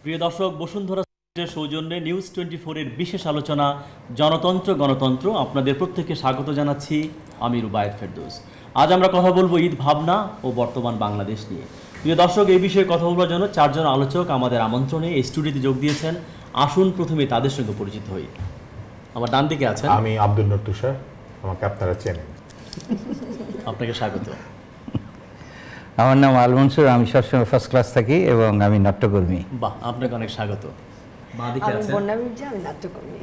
প্রিয় দর্শক, বসুন্ধরা সৌজন্যে নিউজ 24 এর বিশেষ আলোচনা জনতন্ত্র গণতন্ত্র আপনাদের প্রত্যেককে স্বাগত জানাচ্ছি। আমি রুবায়েত ফেরদৌস। আজ আমরা কথা বলবো ঈদ ভাবনা ও বর্তমান বাংলাদেশ নিয়ে। প্রিয় দর্শক, এই বিষয়ে কথা বলার জন্য চারজন আলোচক আমাদের আমন্ত্রণে এই স্টুডিওতে যোগ দিয়েছেন। আসুন প্রথমে তাদের সঙ্গে পরিচিত হই। আমার ডান দিকে আছেন আমি আব্দুল নূর তুষার, আমাকে আপনারা চেনেন। আপনাকে স্বাগত। আমার নাম আল মনসুর, আমি সবসময় ফার্স্ট ক্লাস থাকি এবং আমি নাট্যকর্মী। বাহ, আপনাকে অনেক স্বাগত। বাঁ দিকে আমি আছেন বন্যা মির্জা, আমি নাট্যকর্মী।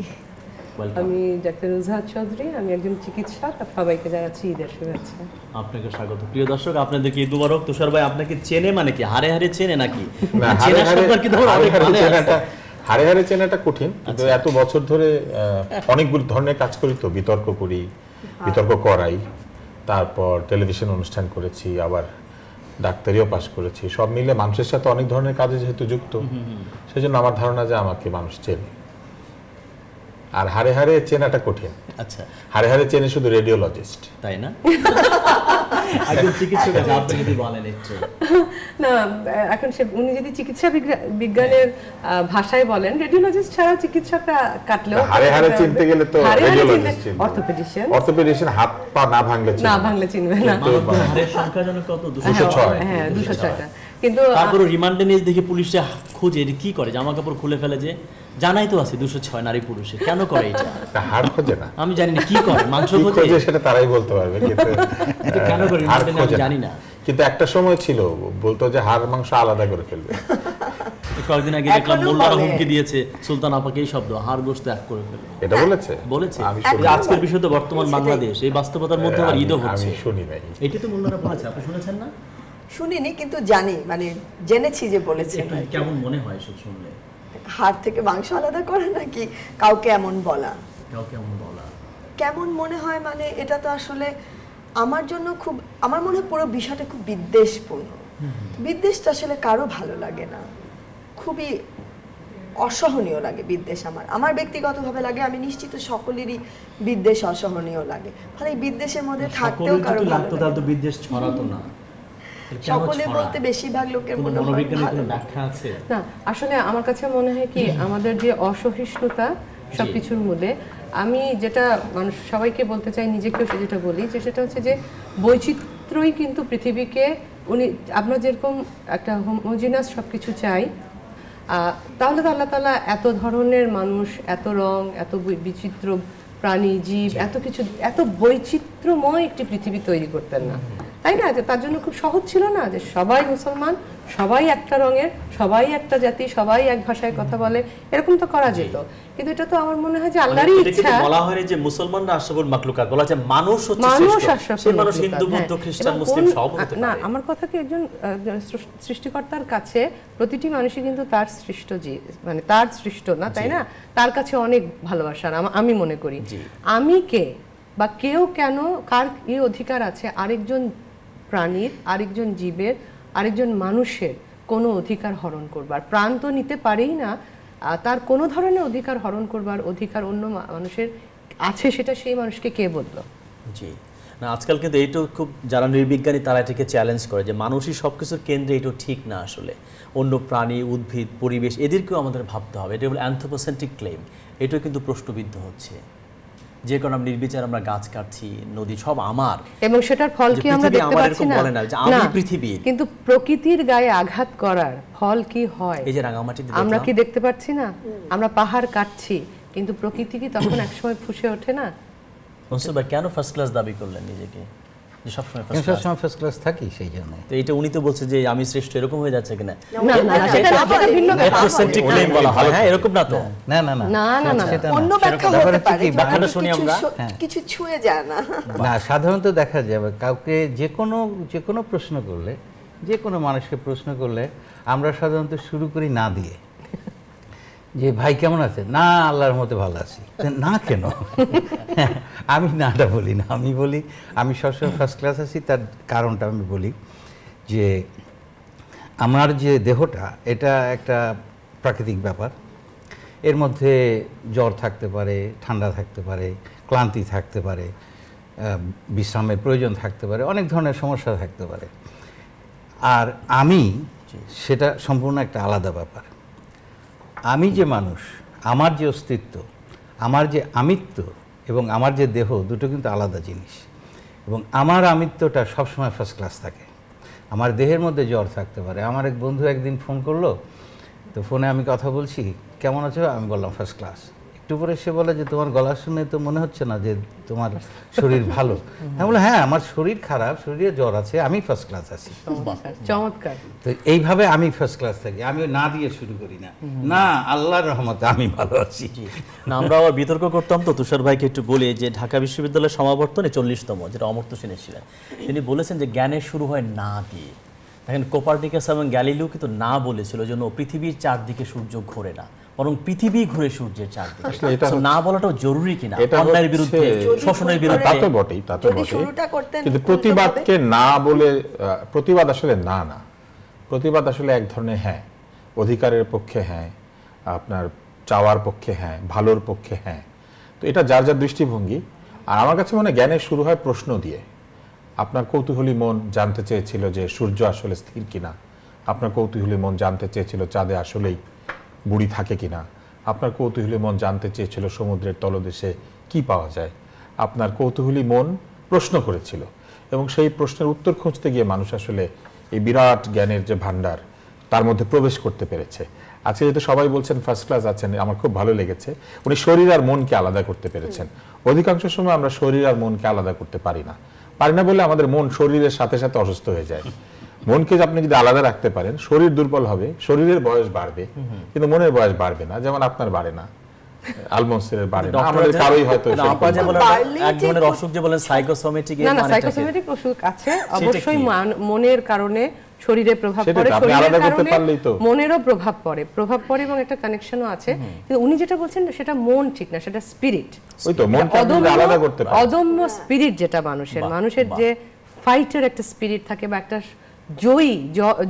ওয়েলকাম। আমি ডাক্তার রুজহাত চৌধুরী, আমি একজন চিকিৎসক। সবাইকে জানাচ্ছি ঈদের শুভেচ্ছা। আপনাকে স্বাগত। প্রিয় দর্শক, আপনাদেরকে ঈদ মুবারক। তুষার ভাই আপনাকে চেনে মানে কি, হারে হারে চেনে নাকি? না, চেনা শব্দের কি ধরো অনেক মানে আছে। হারে হারে চেনাটা কঠিন, কিন্তু এত বছর ধরে অনেকগুলো ধরনের কাজ করি, তো বিতর্ক করি, বিতর্ক করাই, তারপর টেলিভিশন অনুষ্ঠান করেছি, আবার ডাক্তারিও পাশ করেছি। সব মিলে মানুষের সাথে অনেক ধরনের কাজে যেহেতু যুক্ত, সেজন্য আমার ধারণা যে আমাকে মানুষ চেনে। আর হারে হারে চেনাটা কঠিন। আচ্ছা, হারে হারে চেনে শুধু রেডিওলজিস্ট, তাই না? একজন চিকিৎসক আছে, আপনি যদি বলেন একটু। না, এখন উনি যদি চিকিৎসা বিজ্ঞানের ভাষায় বলেন, রেডিওলজিস্ট ছাড়া চিকিৎসকরা কাটলেও হারে হারে চিনতে গেলে তো রেডিওলজিস্ট চিনবে। অর্থোপেডিশিয়ান হাত পা না ভাঙলে চিনবে না। হারের সংখ্যা যেন কত? 206। হ্যাঁ, 206টা। কিন্তু তারপরে রিমান্ডে নিয়ে দেখি পুলিশে খুঁজে কি করে, জামা কাপড় খুলে ফেলে, যে জানাই তো আছে 206 নারী পুরুষে, কেন করে এটা? হাড় খোঁজে না, আমি জানি না কি করে, মাংস খোঁজে সেটা তারাই বলতে পারবে, কিন্তু কেন করে রিমান্ডে আমি জানি না। কিন্তু একটা সময় ছিল বলতো যে হাড় মাংস আলাদা করে ফেলবে। কয়েকদিন আগে দেখলাম মোল্লারা হুমকি দিয়েছে সুলতান আপাকে, এই শব্দ, হাড় গোশত এক করে ফেলে। এটা বলেছে? আজকের বিষয় তো বর্তমান বাংলাদেশ, এই বাস্তবতার মধ্যে আবার ঈদও হচ্ছে। আমি শুনি নাই এটা তো মোল্লারা বলেছে, আপনি শুনেছেন না? শুনিনি, কিন্তু জানি, মানে জেনেছি যে বলেছেন। কেমন মনে হয় সব শুনলে? হাড় থেকে মাংস আলাদা করে নাকি কাউকে এমন বলা? কাউকে এমন বলা কেমন মনে হয় মানে, এটা তো আসলে আমার জন্য খুব, আমার মনে হয় পুরো বিষয়টা খুব বিদ্বেষপূর্ণ। বিদ্বেষ তো আসলে কারো ভালো লাগে না, খুবই অসহনীয় লাগে বিদ্বেষ। আমার ব্যক্তিগতভাবে লাগে, আমি নিশ্চিত সকলেরই বিদ্বেষ অসহনীয় লাগে। ফলে এই বিদ্বেষের মধ্যে থাকতেও কারো ভালো লাগে না। তো বিদ্বেষ ছড়াতো না, সকলে বলতে বেশিরভাগ লোকের মনে হয় মনোবিজ্ঞানের ব্যাখ্যা আছে না, আসলে আমার কাছে মনে হয় কি, আমাদের যে অসহিষ্ণুতা সবকিছুর মূলে, আমি যেটা মানুষ সবাইকে বলতে চাই, নিজেকেও যেটা বলি, যে সেটা হচ্ছে যে বৈচিত্র্যই কিন্তু পৃথিবীকে, আমরা যেরকম একটা হোমোজিনাস সবকিছু চাই, তাহলে তো আল্লাহ তাআলা এত ধরনের মানুষ, এত রং, এত বিচিত্র প্রাণী, জীব, এত কিছু, এত বৈচিত্র্যময় একটি পৃথিবী তৈরি করতেন না, তাই না? যে তার জন্য খুব সহজ ছিল না যে সবাই মুসলমান, সবাই একটা রঙের, সবাই একটা জাতি, সবাই এক ভাষায় কথা বলে, এরকম তো করা যেত। কিন্তু এটা তো আমার মনে হয় যে আল্লাহরই ইচ্ছা। বলা হয় যে মুসলমানরা আশরাফুল মাখলুকাত, বলা যায় মানুষ হচ্ছে শ্রেষ্ঠ। সেই মানুষ হিন্দু, বৌদ্ধ, খ্রিস্টান, মুসলিম সব হতে পারে। না, আমার কথা কি, একজন সৃষ্টিকর্তার কাছে প্রতিটি মানুষই কিন্তু তার সৃষ্ট জীব, মানে তার সৃষ্ট না, তাই না? তার কাছে অনেক ভালোবাসার আমি মনে করি। আমি কে বা কেউ কেন, কার কি অধিকার আছে আরেকজন প্রাণীর, আরেকজন জীবের, আরেকজন মানুষের কোনো অধিকার হরণ করবার? প্রাণ তো নিতে পারেই না, তার কোনো ধরনের অধিকার হরণ করবার অধিকার অন্য মানুষের আছে, সেটা সেই মানুষকে কে বললো? জি না, আজকাল কিন্তু এইটাও খুব, যারা নির্বিজ্ঞানী তারা এটাকে চ্যালেঞ্জ করে যে মানুষই সবকিছুর কেন্দ্রে, এটাও ঠিক না। আসলে অন্য প্রাণী, উদ্ভিদ, পরিবেশ, এদেরকেও আমাদের ভাবতে হবে। এটা হলো অ্যানথ্রোপোসেন্ট্রিক ক্লেম, এটাও কিন্তু প্রশ্নবিদ্ধ হচ্ছে। যে কারণে আমরা নির্বিচার আমরা গাছ কাটছি, নদী সব আমার, এবং সেটার ফল কি আমরা দেখতে পাচ্ছি না? আমি পৃথিবী, কিন্তু প্রকৃতির গায়ে আঘাত করার ফল কি হয় এই যে রাঙামাটি আমরা কি দেখতে পাচ্ছি না? আমরা পাহাড় কাটছি, কিন্তু প্রকৃতি কি তখন একসময় ফুঁসে ওঠে না? মনসুর ভাই কেন ফার্স্ট ক্লাস দাবি করলেন নিজেকে, যে সবসময় ফার্স্ট ক্লাস থাকি সেই জন্য? তো এটা উনি তো বলছে যে আমি শ্রেষ্ঠ, এরকম হয়ে যাচ্ছে কিনা? না না, সেটা ভিন্ন ব্যাপার। হ্যাঁ, এরকম না তো। না না না না না না, অন্য ব্যাখ্যা হতে পারে, ব্যাখ্যাটা শুনি আমরা। কিছু ছুঁয়ে যায় না। না, সাধারণত দেখা যাবে কাউকে যে কোনো প্রশ্ন করলে, যে কোনো মানুষকে প্রশ্ন করলে আমরা সাধারণত শুরু করি না দিয়ে, যে ভাই কেমন আছে? না, আল্লাহর মতে ভালো আছি। না কেন? আমি নাটা বলি না, আমি বলি আমি সবসময় ফার্স্ট ক্লাস আছি। তার কারণটা আমি বলি যে আমার যে দেহটা, এটা একটা প্রাকৃতিক ব্যাপার। এর মধ্যে জ্বর থাকতে পারে, ঠান্ডা থাকতে পারে, ক্লান্তি থাকতে পারে, বিশ্রামের প্রয়োজন থাকতে পারে, অনেক ধরনের সমস্যা থাকতে পারে। আর আমি, সেটা সম্পূর্ণ একটা আলাদা ব্যাপার। আমি যে মানুষ, আমার যে অস্তিত্ব, আমার যে আমিত্ব এবং আমার যে দেহ, দুটো কিন্তু আলাদা জিনিস। এবং আমার আমিত্বটা সবসময় ফার্স্ট ক্লাস থাকে। আমার দেহের মধ্যে জ্বর থাকতে পারে। আমার এক বন্ধু একদিন ফোন করলো, তো ফোনে আমি কথা বলছি, কেমন আছো? আমি বললাম ফার্স্ট ক্লাস। একটু পরে সে বলে যে তোমার গলা শুনে তো মনে হচ্ছে না যে তোমার শরীর ভালো। আমি বললাম হ্যাঁ, আমার শরীর খারাপ, শরীরে জ্বর আছে, আমি ফার্স্ট ক্লাস আছি। চমৎকার। তো এইভাবে আমি ফার্স্ট ক্লাস থাকি, আমি না দিয়ে শুরু করি না, না আল্লাহর রহমতে আমি ভালো আছি। না, আমরা আবার বিতর্ক করতাম তো তুষার ভাইকে একটু বলি যে ঢাকা বিশ্ববিদ্যালয়ের সমাবর্তনে 40তম, যেটা অমর্ত্য সেন ছিলেন, তিনি বলেছেন যে জ্ঞানের শুরু হয় না দিয়ে। দেখেন কোপার্নিকাস এবং গ্যালিলিও কিন্তু না বলেছিল জন্য পৃথিবীর চারদিকে সূর্য ঘোরে না, বরং পৃথিবী ঘুরে সূর্যের চারদিকে। So, না বলাটাও জরুরি কিনা অন্যায়ের বিরুদ্ধে, শোষণের বিরুদ্ধে। তা তো বটেই, তা তো যদি বটেই, শুরুটা করতেন কিন্তু প্রতিবাদকে না বলে, প্রতিবাদ আসলে না না, প্রতিবাদ আসলে এক ধরনের হ্যাঁ, অধিকারের পক্ষে হ্যাঁ, আপনার চাওয়ার পক্ষে হ্যাঁ, ভালোর পক্ষে হ্যাঁ। তো এটা যার যার দৃষ্টিভঙ্গি। আর আমার কাছে মনে হয় জ্ঞানের শুরু হয় প্রশ্ন দিয়ে। আপনার কৌতূহলী মন জানতে চেয়েছিল যে সূর্য আসলে স্থির কিনা, আপনার কৌতূহলী মন জানতে চেয়েছিল চাঁদে আসলেই বুড়ি থাকে কিনা, আপনার কৌতূহলী মন জানতে চেয়েছিল সমুদ্রের তলদেশে কি পাওয়া যায়, আপনার কৌতূহলী মন প্রশ্ন করেছিল, এবং সেই প্রশ্নের উত্তর খুঁজতে গিয়ে মানুষ আসলে এই বিরাট জ্ঞানের যে ভান্ডার তার মধ্যে প্রবেশ করতে পেরেছে। আজকে যেহেতু সবাই বলছেন ফার্স্ট ক্লাস আছেন, আমার খুব ভালো লেগেছে, উনি শরীর আর মনকে আলাদা করতে পেরেছেন। অধিকাংশ সময় আমরা শরীর আর মনকে আলাদা করতে পারি না বলে আমাদের মন শরীরের সাথে সাথে অসুস্থ হয়ে যায়। মনকে আপনি যদি আলাদা রাখতে পারেন, শরীর দুর্বল হবে, শরীরের বয়স বাড়বে, কিন্তু মনের বয়স বাড়বে না। যেমন আপনার বাড়ে না, আলমনসের বাড়ে না, আমাদের কারোই হয়তো এক ধরনের অসুখ যে বলেন সাইকোসোমেটিক, না না, সাইকোসোমেটিক অসুখ আছে অবশ্যই, মনের কারণে শরীরে প্রভাব পড়ে, শরীরের কারণে মনেরও প্রভাব পড়ে এবং একটা কানেকশনও আছে। কিন্তু উনি যেটা বলছেন সেটা মন ঠিক না, সেটা স্পিরিট। ওই তো মনকে আপনি আলাদা করতে পারেন। অদম্য স্পিরিট যেটা মানুষের যে ফাইটার একটা স্পিরিট থাকে বা একটা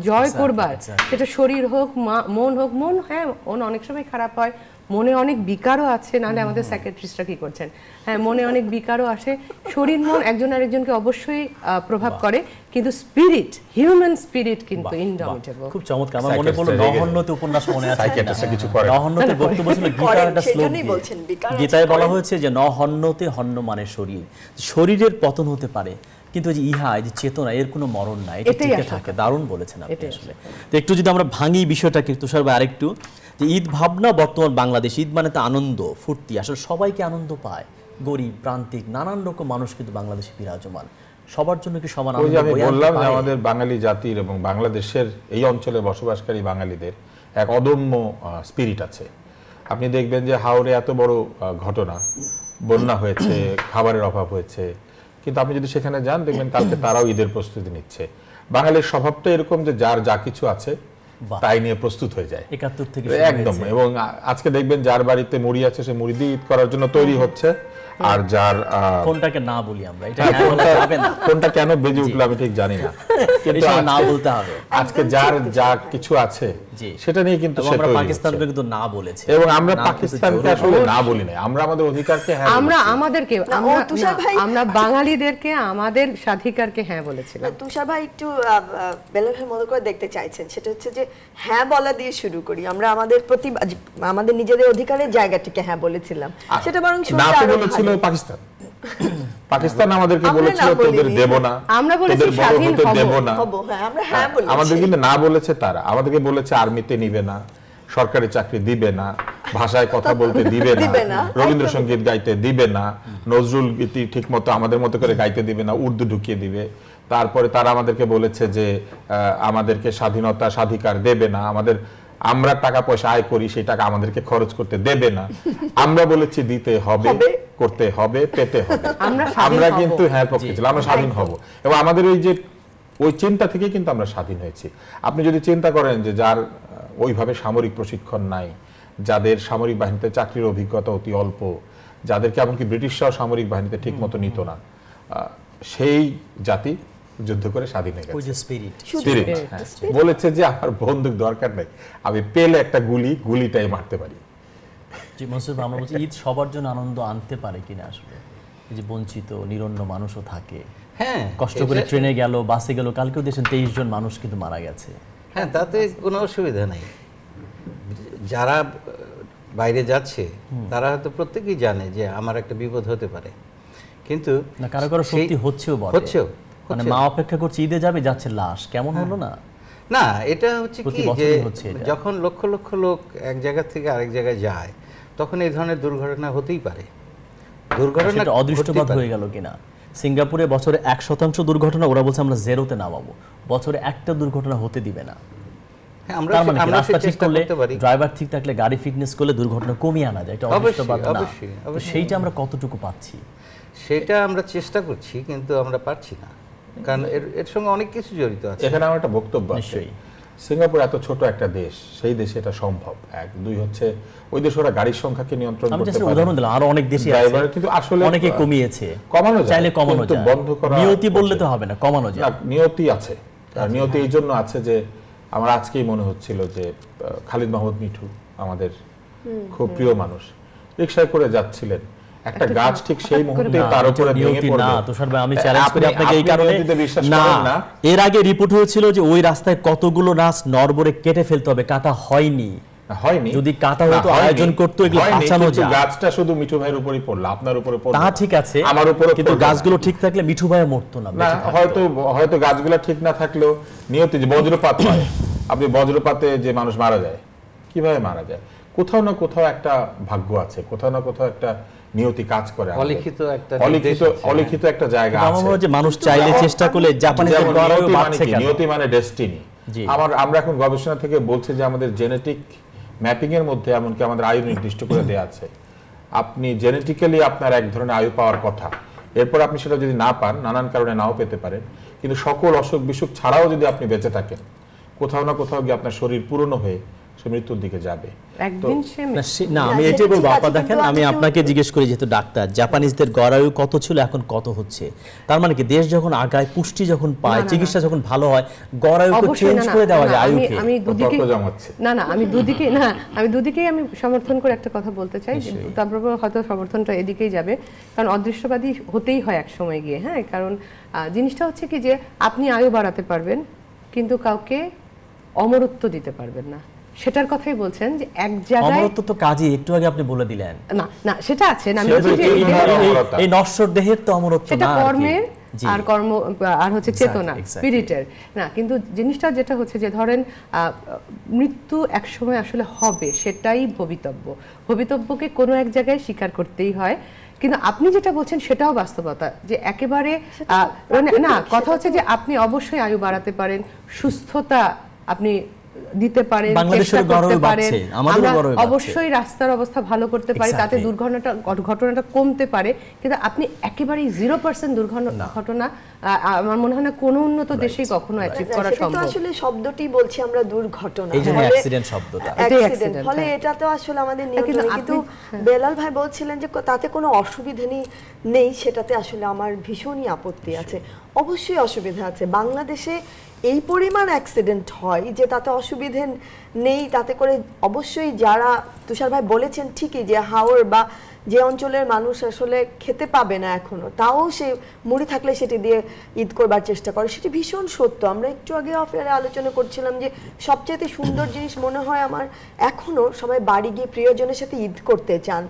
জয় করবার, সেটা শরীর হোক মন হোক। মন হ্যাঁ, মন অনেক সময় খারাপ হয়, মনে অনেক বিকারও আছে, নাহলে আমাদের সাইকিয়াট্রিস্টরা কি করছেন, হ্যাঁ মনে অনেক বিকারও আসে। শরীর মন একজন আরেকজনকে অবশ্যই প্রভাব করে, কিন্তু স্পিরিট, হিউম্যান স্পিরিট কিন্তু ইনডমিটেবল। খুব চমৎকার। আমার মনে পড়লো নহন্যতে উপন্যাস মনে আছে, কিছু করে নহন্যতের বক্তব্য ছিল গীতার একটা শ্লোক, গীতায় বলা হয়েছে যে নহন্যতে হন্য মানে শরীর, শরীরের পতন হতে পারে কিন্তু যে ইহা, এই যে চেতনা, এর কোনো মরণ নাই, এটা টিকে থাকে। দারুণ বলেছেন আপনি আসলে। তো একটু যদি আমরা ভাঙি বিষয়টাকে তুষার ভাই আরেকটু, যে ঈদ ভাবনা বর্তমান বাংলাদেশ, ঈদ মানে তো আনন্দ ফুর্তি, আসলে সবাইকে আনন্দ পায়, গরিব প্রান্তিক নানান রকম মানুষ কিন্তু বাংলাদেশে বিরাজমান, সবার জন্য কি সমান আনন্দ? আমি বললাম যে আমাদের বাঙালি জাতির এবং বাংলাদেশের এই অঞ্চলে বসবাসকারী বাঙালিদের এক অদম্য স্পিরিট আছে। আপনি দেখবেন যে হাওড়ে এত বড় ঘটনা, বন্যা হয়েছে, খাবারের অভাব হয়েছে, কিন্তু আপনি যদি সেখানে যান দেখবেন কালকে তারাও ঈদের প্রস্তুতি নিচ্ছে। বাঙালির স্বভাবটা এরকম যে যার যা কিছু আছে তাই নিয়ে প্রস্তুত হয়ে যায় 71 থেকে একদম। এবং আজকে দেখবেন যার বাড়িতে মুড়ি আছে সে মুড়ি দিয়ে ঈদ করার জন্য তৈরি হচ্ছে, আর যার ফোনটাকে না বলি আমরা, এটা ফোনটা কেন বেজে উঠলো আমি ঠিক জানি না, কিন্তু না বলতে হবে। আজকে যার যা কিছু আছে সেটা নিয়ে কিন্তু আমরা পাকিস্তানকে কিন্তু না বলেছি, এবং আমরা পাকিস্তানকে আসলে না বলি না, আমরা আমাদের অধিকারকে হ্যাঁ, আমরা বাঙালিদেরকে আমাদের স্বাধিকারকে হ্যাঁ বলেছিলাম। তুষার ভাই একটু বেলালের মতো করে দেখতে চাইছেন, সেটা হচ্ছে যে হ্যাঁ বলা দিয়ে শুরু করি। আমরা আমাদের নিজেদের অধিকারের জায়গাটিকে হ্যাঁ বলেছিলাম, সেটা বরং বলেছিল পাকিস্তান। পাকিস্তান আমাদেরকে বলেছিল তোদের দেব না, আমরা বলেছি স্বাধীন দেব না, আমরা হ্যাঁ বলেছি। আমাদের কিন্তু না বলেছে তারা, আমাদেরকে বলেছে আর্মিতে নিবে না, সরকারি চাকরি দিবে না, ভাষায় কথা বলতে দিবে না, রবীন্দ্রসঙ্গীত গাইতে দিবে না, নজরুল গীতি ঠিক মতো আমাদের মতো করে গাইতে দিবে না, উর্দু ঢুকিয়ে দিবে। তারপরে তারা আমাদেরকে বলেছে যে আমাদেরকে স্বাধীনতা স্বাধিকার দেবে না, আমরা টাকা পয়সা আয় করি সেই টাকা আমাদেরকে খরচ করতে দেবে না। আমরা বলেছি দিতে হবে, করতে হবে, পেতে হবে। আমরা কিন্তু হ্যাঁ পক্ষে ছিলাম, আমরা স্বাধীন হব, এবং আমাদের ওই চিন্তা থেকে কিন্তু আমরা স্বাধীন হয়েছি। আপনি যদি চিন্তা করেন যে যার ওইভাবে সামরিক প্রশিক্ষণ নাই, যাদের সামরিক বাহিনীতে চাকরির অভিজ্ঞতা অতি অল্প, যাদেরকে এমনকি ব্রিটিশরাও সামরিক বাহিনীতে ঠিক মতো নিত না, সেই জাতি যুদ্ধ করে স্বাধীন হয়ে গেছে। স্পিরিট বলেছে যে আমার বন্দুক দরকার নেই, আমি পেলে একটা গুলিটাই মারতে পারি। জি মনসুর ভাই, আমরা বলছি ঈদ সবার জন্য আনন্দ আনতে পারে কিনা আসলে, এই যে বঞ্চিত নিরন্ন মানুষও থাকে, হ্যাঁ কষ্ট করে ট্রেনে গেল, বাসে গেল, কালকেও দেখছেন 23 জন মানুষ কিন্তু মারা গেছে। হ্যাঁ, তাতে কোনো অসুবিধা নেই। যারা বাইরে যাচ্ছে তারা হয়তো প্রত্যেকেই জানে যে আমার একটা বিপদ হতে পারে, কিন্তু না কারো কারো সত্যি হচ্ছেও বটে। হচ্ছেও মানে মা অপেক্ষা করছে ঈদে যাবে, যাচ্ছে লাশ, কেমন হলো না? না, এটা হচ্ছে প্রতি কি যে বছরই হচ্ছে এটা। যখন লক্ষ লক্ষ লোক এক জায়গা থেকে আরেক জায়গায় যায় তখন এই ধরনের দুর্ঘটনা হতেই পারে। দুর্ঘটনা সেটা অদৃষ্টবাদ হয়ে গেল কিনা? সিঙ্গাপুরে বছরে 1% দুর্ঘটনা, ওরা বলছে আমরা জেরোতে নামাবো, বছরে একটা দুর্ঘটনা হতে দিবে না। হ্যাঁ, আমরা তার মানে কি, আমরা রাস্তা ঠিক চেষ্টা করলে, করতে পারি। ড্রাইভার ঠিক থাকলে, গাড়ি ফিটনেস করলে দুর্ঘটনা কমিয়ে আনা যায়, এটা অদৃষ্টবাদ না? অবশ্যই, তো অবশ্যই। সেইটা আমরা কতটুকু পাচ্ছি? সেটা আমরা চেষ্টা করছি কিন্তু আমরা পারছি না, কারণ এর সঙ্গে অনেক কিছু জড়িত আছে। এখানে আমার একটা বক্তব্য আছে। নিশ্চয়ই। সিঙ্গাপুর এত ছোট একটা দেশ, সেই দেশে এটা সম্ভব। এক, দুই হচ্ছে ওই দেশে ওরা গাড়ির সংখ্যাকে নিয়ন্ত্রণ আমি করতে জাস্ট পারে। উদাহরণ দিলাম, আরো অনেক দেশই আছে, ড্রাইভার কিন্তু আসলে অনেকে কমিয়েছে, কমানো যায়, চাইলে কমানো কিন্তু যায়, বন্ধ করা নিয়তি বললে তো কঠিন। হবে না, কমানো না, যায়। নিয়তি আছে। আর নিয়তি এই জন্য আছে যে আমার আজকেই মনে হচ্ছিল যে খালিদ মাহমুদ মিঠু আমাদের খুব প্রিয় মানুষ, রিকশায় করে যাচ্ছিলেন, একটা গাছ ঠিক সেই মুহূর্তে না, তার এটা উপরে ভেঙে নিয়তি পড়বে। না, তুষার ভাই, আমি চ্যালেঞ্জ করি আপনি- আপনাকে এই আপনি কারণে। নিয়তিতে বিশ্বাস না, করেন না? এর আগে রিপোর্ট হয়েছিল যে ওই রাস্তায় কতগুলো গাছ নড়বড়ে কেটে ফেলতে হবে, কাটা হয়নি। হয়নি, যদি কাটা না, হতো, হয়নি, আয়োজন করতো, এগুলো হয়নি, বাঁচানো কিন্তু যায়। গাছটা শুধু মিঠু ভাইয়ের উপরই পড়লো, আপনার উপরে পড়লো তা না। ঠিক আছে, আমার উপরে কিন্তু পড়লো না। গাছগুলো ঠিক থাকলে মিঠু ভাই মরতো না, না, বেঁচে থাকতো। হয়তো গাছগুলা ঠিক না থাকলেও নিয়তি, যে বজ্রপাত হয়, আপনি বজ্রপাতে যে মানুষ মারা যায়, কিভাবে মারা যায়? কোথাও না কোথাও একটা ভাগ্য আছে, কোথাও না কোথাও একটা নিয়তি কাজ করে আমাদের। অলিখিত একটা নির্দেশ আছে। অলিখিত একটা জায়গা কিন্তু আমার আছে। মনে হয় যে মানুষ চাইলে চেষ্টা করলে জাপানিজ যেমন গড়াও নিয়তি মানে বাড়ছে কি? কেন? নিয়তি মানে ডেস্টিনি। জি। আমরা এখন গবেষণা থেকে বলছি যে আমাদের জেনেটিক ম্যাপিং এর মধ্যে এমনকি আমাদের আয়ু নির্দিষ্ট করে দেওয়া আছে। আপনি জেনেটিক্যালি আপনার এক ধরনের আয়ু পাওয়ার কথা, এরপর আপনি সেটা যদি না পান, নানান কারণে নাও পেতে পারেন, কিন্তু সকল অসুখ বিসুখ ছাড়াও যদি আপনি বেঁচে থাকেন, কোথাও না কোথাও গিয়ে আপনার শরীর পুরনো হয়ে সে মৃত্যুর দিকে যাবে। একদিন সে না, আমি সেটা এটাই বলবো। ঠিক আছে, আপা দেখেন, কিন্তু আমি আমি আপনাকে জিজ্ঞেস করি, যেহেতু ডাক্তার, জাপানিজদের গড়ায়ু কত ছিল, এখন কত হচ্ছে? তার মানে কি, দেশ যখন আগায়, পুষ্টি যখন পায়, না, না, চিকিৎসা যখন ভালো হয়, গড়ায়ুকে অবশ্যই চেঞ্জ না, করে দেওয়া না, যায় আমি আয়ুকে। আমি দুদিকে তর্ক জমাচ্ছে। আমি দুদিকেই আমি সমর্থন করে একটা কথা বলতে চাই। তারপর হয়তো সমর্থনটা এদিকেই যাবে, কারণ অদৃশ্যবাদী হতেই হয় এক সময় গিয়ে। হ্যাঁ, কারণ জিনিসটা হচ্ছে কি যে আপনি আয়ু বাড়াতে পারবেন কিন্তু কাউকে অমরত্ব দিতে পারবেন না। সেটার কথাই বলছেন যে এক জায়গায় অমরত্ব তো কাজই একটু আগে আপনি বলে দিলেন। না সেটা আছে না, আমি সেটা তো বলছি যে এই নশ্বর দেহের তো অমরত্ব সেটা না আর কি। কর্মের জি। আর কর্ম আর হচ্ছে Exactly, চেতনা, exactly. স্পিরিটের না। কিন্তু জিনিসটা যেটা হচ্ছে যে ধরেন মৃত্যু এক সময় আসলে হবে, সেটাই ভবিতব্যকে কোনো এক জায়গায় স্বীকার করতেই হয়। কিন্তু আপনি যেটা বলছেন সেটাও বাস্তবতা, যে একেবারে না, কথা হচ্ছে যে আপনি অবশ্যই আয়ু বাড়াতে পারেন, সুস্থতা আপনি দিতে পারেন, বাংলাদেশের চেষ্টা করতে গড়ায়ু পারেন। বাড়ছে, আমাদেরও আমরা গড়ায়ু বাড়ছে। অবশ্যই রাস্তার অবস্থা ভালো করতে পারি, তাতে Exactly. ঘটনাটা কমতে পারে। কিন্তু আপনি একেবারেই 0% দুর্ঘটনা আমার মনে হয় না কোনো উন্নত দেশেই কখনো অ্যাচিভ করা সেটা তো সম্ভব। আসলে শব্দটি বলছি আমরা দুর্ঘটনা, এই জন্য ফলে- অ্যাক্সিডেন্ট শব্দটা। এটাই accident, accident, ফলে হ্যাঁ। এটা তো আসলে আমাদের কিন্তু নিয়ন্ত্রণে। আপনি- কিন্তু বেলাল ভাই বলছিলেন যে তাতে কোনো অসুবিধা নেই, সেটাতে আসলে আমার ভীষণই আপত্তি আছে। অবশ্যই অসুবিধা আছে। বাংলাদেশে এই পরিমাণ অ্যাক্সিডেন্ট হয় যে তাতে অসুবিধে নেই, তাতে করে অবশ্যই যারা তুষার ভাই বলেছেন ঠিকই যে হাওর বা যে অঞ্চলের মানুষ আসলে খেতে পাবে না এখনো, তাও সে মুড়ি থাকলে সেটি দিয়ে ঈদ করবার চেষ্টা করে, সেটি ভীষণ সত্য। আমরা একটু আগে অফেয়ারে আলোচনা করছিলাম যে সবচেয়ে সুন্দর জিনিস মনে হয় আমার এখনো, সবাই বাড়ি গিয়ে প্রিয়জনের সাথে ঈদ করতে চান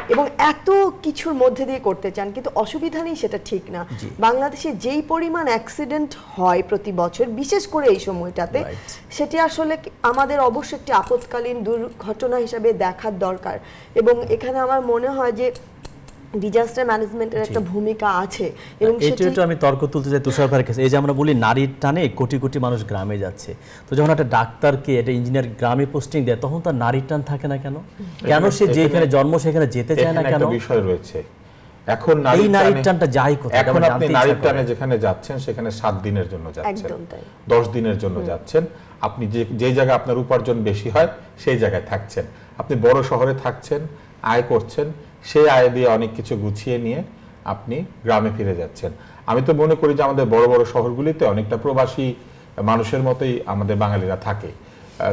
এবং এত কিছুর মধ্যে দিয়ে করতে চান, কিন্তু অসুবিধা নেই সেটা ঠিক না। বাংলাদেশে যেই পরিমাণ অ্যাক্সিডেন্ট হয় প্রতি বছর, বিশেষ করে এই সময়টাতে, সেটি আসলে আমাদের অবশ্যই একটি আপৎকালীন দুর্ঘটনা হিসাবে দেখার দরকার। এবং এখানে আমার মনে হয় যে ডিজাস্টার ম্যানেজমেন্টের একটা ভূমিকা আছে এবং এটা একটু আমি তর্ক তুলতে চাই তুষার ভাইয়ের কাছে। এই যে আমরা বলি নারীর টানে কোটি কোটি মানুষ গ্রামে যাচ্ছে, তো যখন একটা ডাক্তারকে, একটা ইঞ্জিনিয়ার গ্রামে পোস্টিং দেয়, তখন তার নারীর টান থাকে না কেন? কেন সে যেখানে জন্ম সেখানে যেতে চায় না এখানে কেন? একটা বিষয় রয়েছে। এখন এই নারীর টানটা যাই কোথায়, এটা এখন আমার আপনি জানতে নারীর ইচ্ছা করে। টানে যেখানে যাচ্ছেন সেখানে 7 দিনের জন্য যাচ্ছেন, একদম তাই। 10 দিনের জন্য যাচ্ছেন। আপনি যে জায়গায় আপনার উপার্জন বেশি হয় সেই জায়গায় থাকছেন। আপনি বড় শহরে থাকছেন, আয় করছেন, সেই আয় দিয়ে অনেক কিছু গুছিয়ে নিয়ে আপনি গ্রামে ফিরে যাচ্ছেন। আমি তো মনে করি যে আমাদের বড় বড় শহরগুলিতে অনেকটা প্রবাসী মানুষের মতোই আমাদের বাঙালিরা থাকে।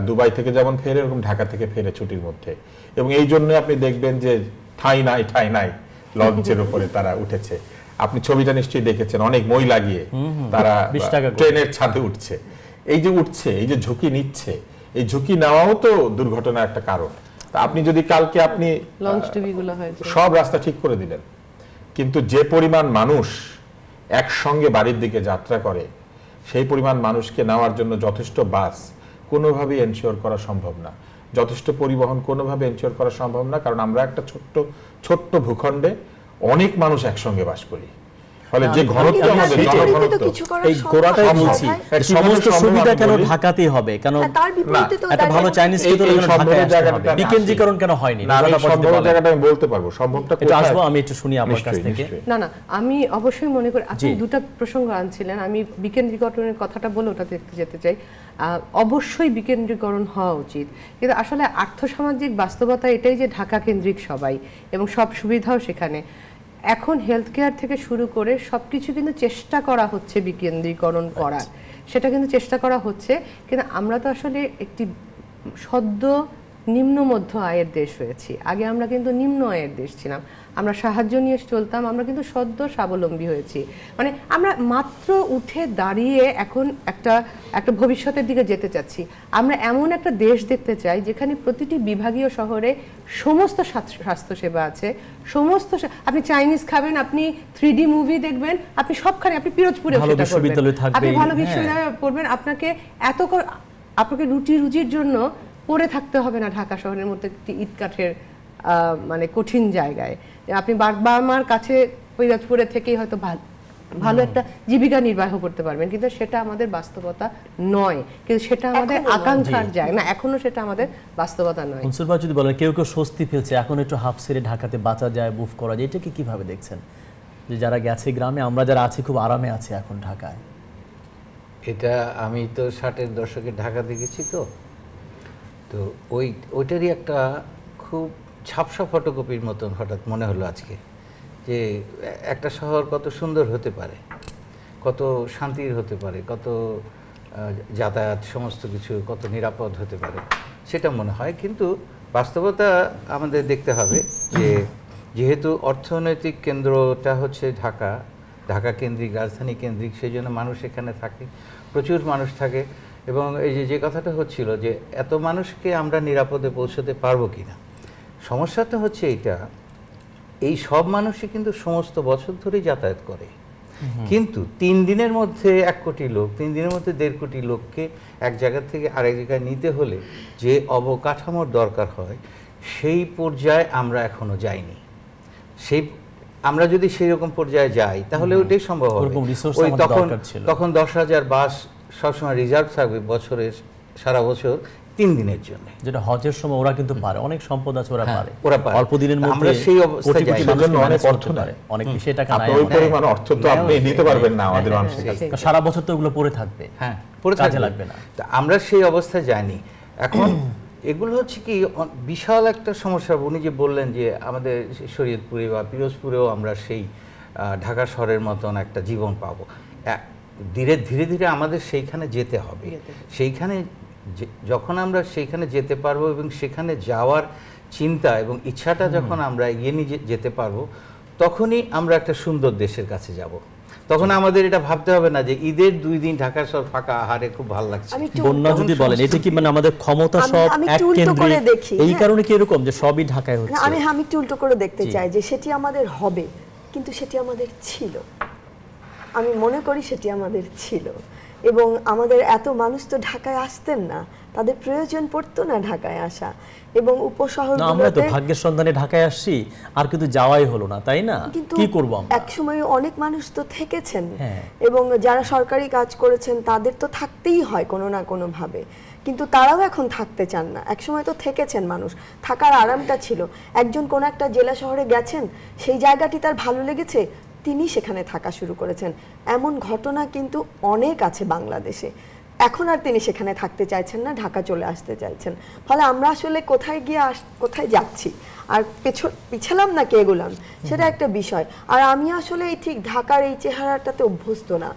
দুবাই থেকে যেমন ফেরে, এরকম ঢাকা থেকে ফেরে ছুটির মধ্যে। এবং এই জন্য আপনি দেখবেন যে ঠাঁই নাই লঞ্চের উপরে তারা উঠেছে। আপনি ছবিটা নিশ্চয়ই দেখেছেন, অনেক মই লাগিয়ে তারা 20 টাকা করে। ট্রেনের ছাদে উঠছে। এই যে উঠছে, এই যে ঝুঁকি নিচ্ছে, এই ঝুঁকি নেওয়াও তো দুর্ঘটনার একটা কারণ। তা আপনি যদি কালকে আপনি লঞ্চ ডুবিগুলো হয়েছে, সব রাস্তা ঠিক করে দিলেন, কিন্তু যে পরিমাণ মানুষ একসঙ্গে বাড়ির দিকে যাত্রা করে সেই পরিমাণ মানুষকে নেওয়ার জন্য যথেষ্ট বাস কোনোভাবেই এনশিওর করা সম্ভব না, যথেষ্ট পরিবহন কোনোভাবে এনশিওর করা সম্ভব না, কারণ আমরা একটা ছোট্ট ভূখণ্ডে অনেক মানুষ একসঙ্গে বাস করি। ফলে যে ঘনত্ব আমাদের জনঘনত্ব, এই গোড়াটাই বলছি, সমস্ত সুবিধা কেন ঢাকাতেই হবে? কেন একটা ভালো চাইনিজ কেতল কেন ঢাকায় আসতে হবে? বিকেন্দ্রীকরণ কেন হয়নি? সম্ভব জায়গাটা আমি বলতে পারবো, সম্ভবটা এটা আসবো, আমি একটু শুনি আপনার কাছ থেকে। না আমি অবশ্যই মনে করি আপনি দুটো প্রসঙ্গ আনছিলেন, আমি বিকেন্দ্রীকরণের কথাটা বলে ওটাতে যেতে চাই। অবশ্যই বিকেন্দ্রীকরণ হওয়া উচিত, কিন্তু আসলে আর্থসামাজিক বাস্তবতা এটাই যে ঢাকা কেন্দ্রিক সবাই এবং সব সুবিধাও সেখানে। এখন হেলথ কেয়ার থেকে শুরু করে সবকিছু কিন্তু চেষ্টা করা হচ্ছে বিকেন্দ্রীকরণ করার, সেটা কিন্তু চেষ্টা করা হচ্ছে, কিন্তু আমরা তো আসলে একটি সদ্য নিম্ন মধ্য আয়ের দেশ হয়েছি। আগে আমরা কিন্তু নিম্ন আয়ের দেশ ছিলাম, আমরা সাহায্য নিয়ে চলতাম, আমরা কিন্তু সদ্য স্বাবলম্বী হয়েছি। মানে আমরা মাত্র উঠে দাঁড়িয়ে এখন একটা ভবিষ্যতের দিকে যেতে চাচ্ছি। আমরা এমন একটা দেশ দেখতে চাই যেখানে প্রতিটি বিভাগীয় শহরে সমস্ত স্বাস্থ্যসেবা আছে, সমস্ত আপনি চাইনিজ খাবেন, আপনি 3D মুভি দেখবেন, আপনি সবখানে, আপনি পিরোজপুরে আপনি ভালো বিশ্ববিদ্যালয়ে পড়বেন, আপনাকে রুজির জন্য পড়ে থাকতে হবে না ঢাকা শহরের মধ্যে একটি ইট কাঠের মানে কঠিন জায়গায়। আপনি বাবা মার কাছে পিরোজপুরে থেকেই হয়তো ভালো একটা জীবিকা নির্বাহ করতে পারবেন, কিন্তু সেটা আমাদের বাস্তবতা নয়, কিন্তু সেটা আমাদের আকাঙ্ক্ষার জায়গা না, এখনো সেটা আমাদের বাস্তবতা নয়। মনসুর ভাই যদি বলেন কেউ স্বস্তি ফেলছে, এখন একটু হাফ ছেড়ে ঢাকাতে বাঁচা যায়, মুভ করা যায়, এটাকে কিভাবে দেখছেন? যে যারা গেছে গ্রামে, আমরা যারা আছি খুব আরামে আছি এখন ঢাকায়। এটা আমি তো 60-এর দশকে ঢাকা দেখেছি, তো ওইটারই একটা খুব ঝাপসা ফটোকপির মতন হঠাৎ মনে হলো আজকে, যে একটা শহর কত সুন্দর হতে পারে, কত শান্তির হতে পারে, কত যাতায়াত সমস্ত কিছু কত নিরাপদ হতে পারে, সেটা মনে হয়। কিন্তু বাস্তবতা আমাদের দেখতে হবে যে যেহেতু অর্থনৈতিক কেন্দ্রটা হচ্ছে ঢাকা কেন্দ্রিক, রাজধানী কেন্দ্রিক, সেই জন্য মানুষ এখানে থাকে, প্রচুর মানুষ থাকে। এবং এই যে কথাটা হচ্ছিল যে এত মানুষকে আমরা নিরাপদে পৌঁছতে পারবো কিনা, সমস্যাটা হচ্ছে এই সব মানুষই কিন্তু সমস্ত বছর ধরেই যাতায়াত করে, কিন্তু 3 দিনের মধ্যে 1 কোটি লোক, 3 দিনের মধ্যে 1.5 কোটি লোককে এক জায়গা থেকে আরেক জায়গায় নিতে হলে যে অবকাঠামোর দরকার হয়, সেই পর্যায়ে আমরা এখনো যাইনি। আমরা যদি সেই রকম পর্যায়ে যাই তাহলে ওটাই সম্ভব হবে। তখন 10,000 বাস সবসময় রিজার্ভ থাকবে বছরের সারা বছর 3 দিনের জন্য, যেটা হজের সময় ওরা কিন্তু পারে, অনেক সম্পদ আছে ওরা পারে, অল্প দিনের মধ্যে আমরা সেই অবস্থায় যাই, অনেক অর্থ পারে, অনেক বেশি টাকা নাই, ওই পরিমাণ অর্থ তো আপনি নিতে পারবেন না আমাদের মানুষের কাছে, সারা বছর তো ওগুলো পড়ে থাকবে, কাজে লাগবে না। আমরা সেই অবস্থায় যাইনি। এখন এগুলো হচ্ছে কি বিশাল একটা সমস্যা। উনি যে বললেন যে আমাদের শরীয়তপুরে বা পিরোজপুরেও আমরা সেই ঢাকা শহরের মতন একটা জীবন পাবো, ধীরে ধীরে আমাদের সেইখানে যেতে হবে। সেইখানে যখন আমরা সেইখানে যেতে পারবো এবং সেখানে যাওয়ার চিন্তা এবং ইচ্ছাটা যখন আমরা এগিয়ে নিয়ে যেতে পারবো, তখনই আমরা একটা সুন্দর দেশের কাছে যাব। তখন আমাদের এটা ভাবতে হবে না যে ঈদের 2 দিন ঢাকা শহর ফাঁকা, আহারে খুব ভালো লাগছে। বন্যা যদি বলেন, এটা কি মানে আমাদের ক্ষমতা সব এক কেন্দ্রে, এই কারণে কি এরকম যে সবই ঢাকায় হচ্ছে? আমি একটু উল্টো করে দেখতে চাই যে সেটি আমাদের হবে, কিন্তু সেটি আমাদের ছিল। আমি মনে করি সেটি আমাদের ছিল, এবং আমাদের এত মানুষ তো ঢাকায় আসতেন না, তাদের প্রয়োজন পড়তো না ঢাকায় আসা। এবং উপশহরগুলোতে আমরা তো ভাগ্যের সন্ধানে ঢাকায় আসছি, আর কিন্তু যাওয়াই হলো না, তাই না? কি করব আমরা? এক সময় অনেক মানুষ তো থেকেছেন, এবং যারা সরকারি কাজ করেছেন তাদের তো থাকতেই হয় কোনো না কোনো ভাবে, কিন্তু তারাও এখন থাকতে চান না। এক সময় তো থেকেছেন মানুষ, থাকার আরামটা ছিল। একজন কোন একটা জেলা শহরে গেছেন, সেই জায়গাটি তার ভালো লেগেছে, তিনি সেখানে থাকা শুরু করেছেন। এমন ঘটনা কিন্তু অনেক আছে বাংলাদেশে। এখন আর তিনি সেখানে থাকতে চাইছেন না, ঢাকা চলে আসতে চাইছেন। ফলে আমরা আসলে কোথায় গিয়ে কোথায় যাচ্ছি, আর পিছালাম না কে এগোলাম, সেটা একটা বিষয়। আর আমি আসলে এই ঠিক ঢাকার এই চেহারাটাতে অভ্যস্ত না,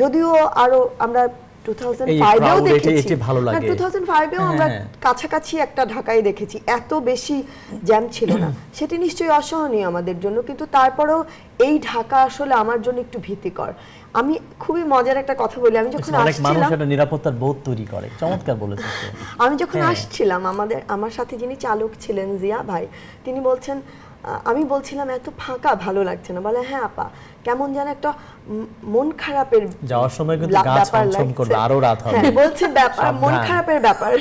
যদিও আরো আমরা 2005 এও crowd, দেখেছি, এটি ভালো লাগে। 2005 এও আমরা হ্যাঁ। কাছাকাছি একটা ঢাকায় দেখেছি, এত বেশি জ্যাম ছিল না। সেটি নিশ্চয়ই অসহনীয় আমাদের জন্য, কিন্তু তারপরেও এই ঢাকা আসলে আমার জন্য একটু ভীতিকর। আমি খুবই মজার একটা কথা বলি, আমি যখন অনেক মানুষ আসছিলাম, এটা নিরাপত্তার বোধ তৈরি করে, চমৎকার বলেছেন তো। আমি যখন হ্যাঁ। আসছিলাম, আমার সাথে যিনি চালক ছিলেন জিয়া ভাই, তিনি বলছেন, আমি বলছিলাম এত ফাঁকা ভালো লাগছে না। বলে হ্যাঁ আপা, কেমন যেন একটা মন খারাপের যাওয়ার সময় কিন্তু গা ব্যাপার ছমছম করবে, লাগছে। আরো রাত হবে। হ্যাঁ, বলছে ব্যাপার মন সাবধান। খারাপের ব্যাপার,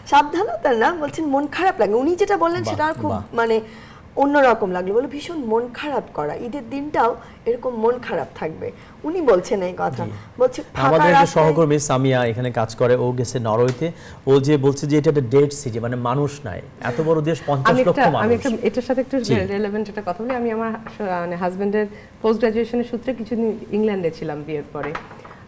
সাবধানতা না, বলছেন মন খারাপ লাগে। উনি যেটা বললেন সেটা আর খুব বাহ। মানে অন্যরকম লাগলো, বলে ভীষণ মন খারাপ করা, ঈদের দিনটাও এরকম মন খারাপ থাকবে। উনি বলছেন এই কথা, বলছে ফাঁকা আমাদের যে রাস্তায়- সহকর্মী সামিয়া এখানে কাজ করে, ও গেছে নরওয়েতে, ও যে বলছে যে এটা একটা ডেড সিটি, মানে মানুষ নাই, এত বড় দেশ, 50 লক্ষ আমি মানুষ। একটা এটার সাথে একটু জি। রেলেভেন্ট একটা কথা বলি। আমি আমার মানে হাজবেন্ডের পোস্ট গ্রাজুয়েশনের সূত্রে কিছুদিন ইংল্যান্ডে ছিলাম বিয়ের পরে।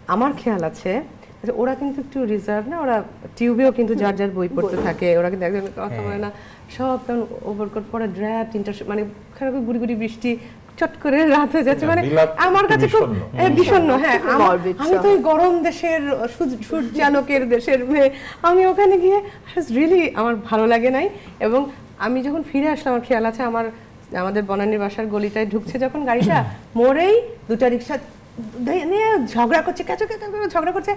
আমার খেয়াল আছে যে ওরা কিন্তু একটু রিজার্ভ না, ওরা টিউবেও কিন্তু যার যার বই পড়তে থাকে, ওরা কিন্তু একদম কথা বলে না, সব তেমন ওভারকোট পরে ড্র্যাপ মানে খারাপ গুড়ি গুড়ি বৃষ্টি, চট করে রাত হয়ে যাচ্ছে, মানে বিলাপ আমার কাছে খুব বিষণ্ণ। বিষণ্ণ। হ্যাঁ, Morbid আমি তো এই গরম দেশের সূর্যালোকের দেশের মেয়ে, আমি ওখানে গিয়ে রিয়েলি আমার ভালো লাগে নাই। এবং আমি যখন ফিরে আসলাম, আমার খেয়াল আছে আমাদের বনানীর বাসার গলিটায় ঢুকছে যখন গাড়িটা, মোড়েই দুটা রিক্সা নিয়ে ঝগড়া করছে, ক্যাচো ক্যাচো করে ঝগড়া করছে।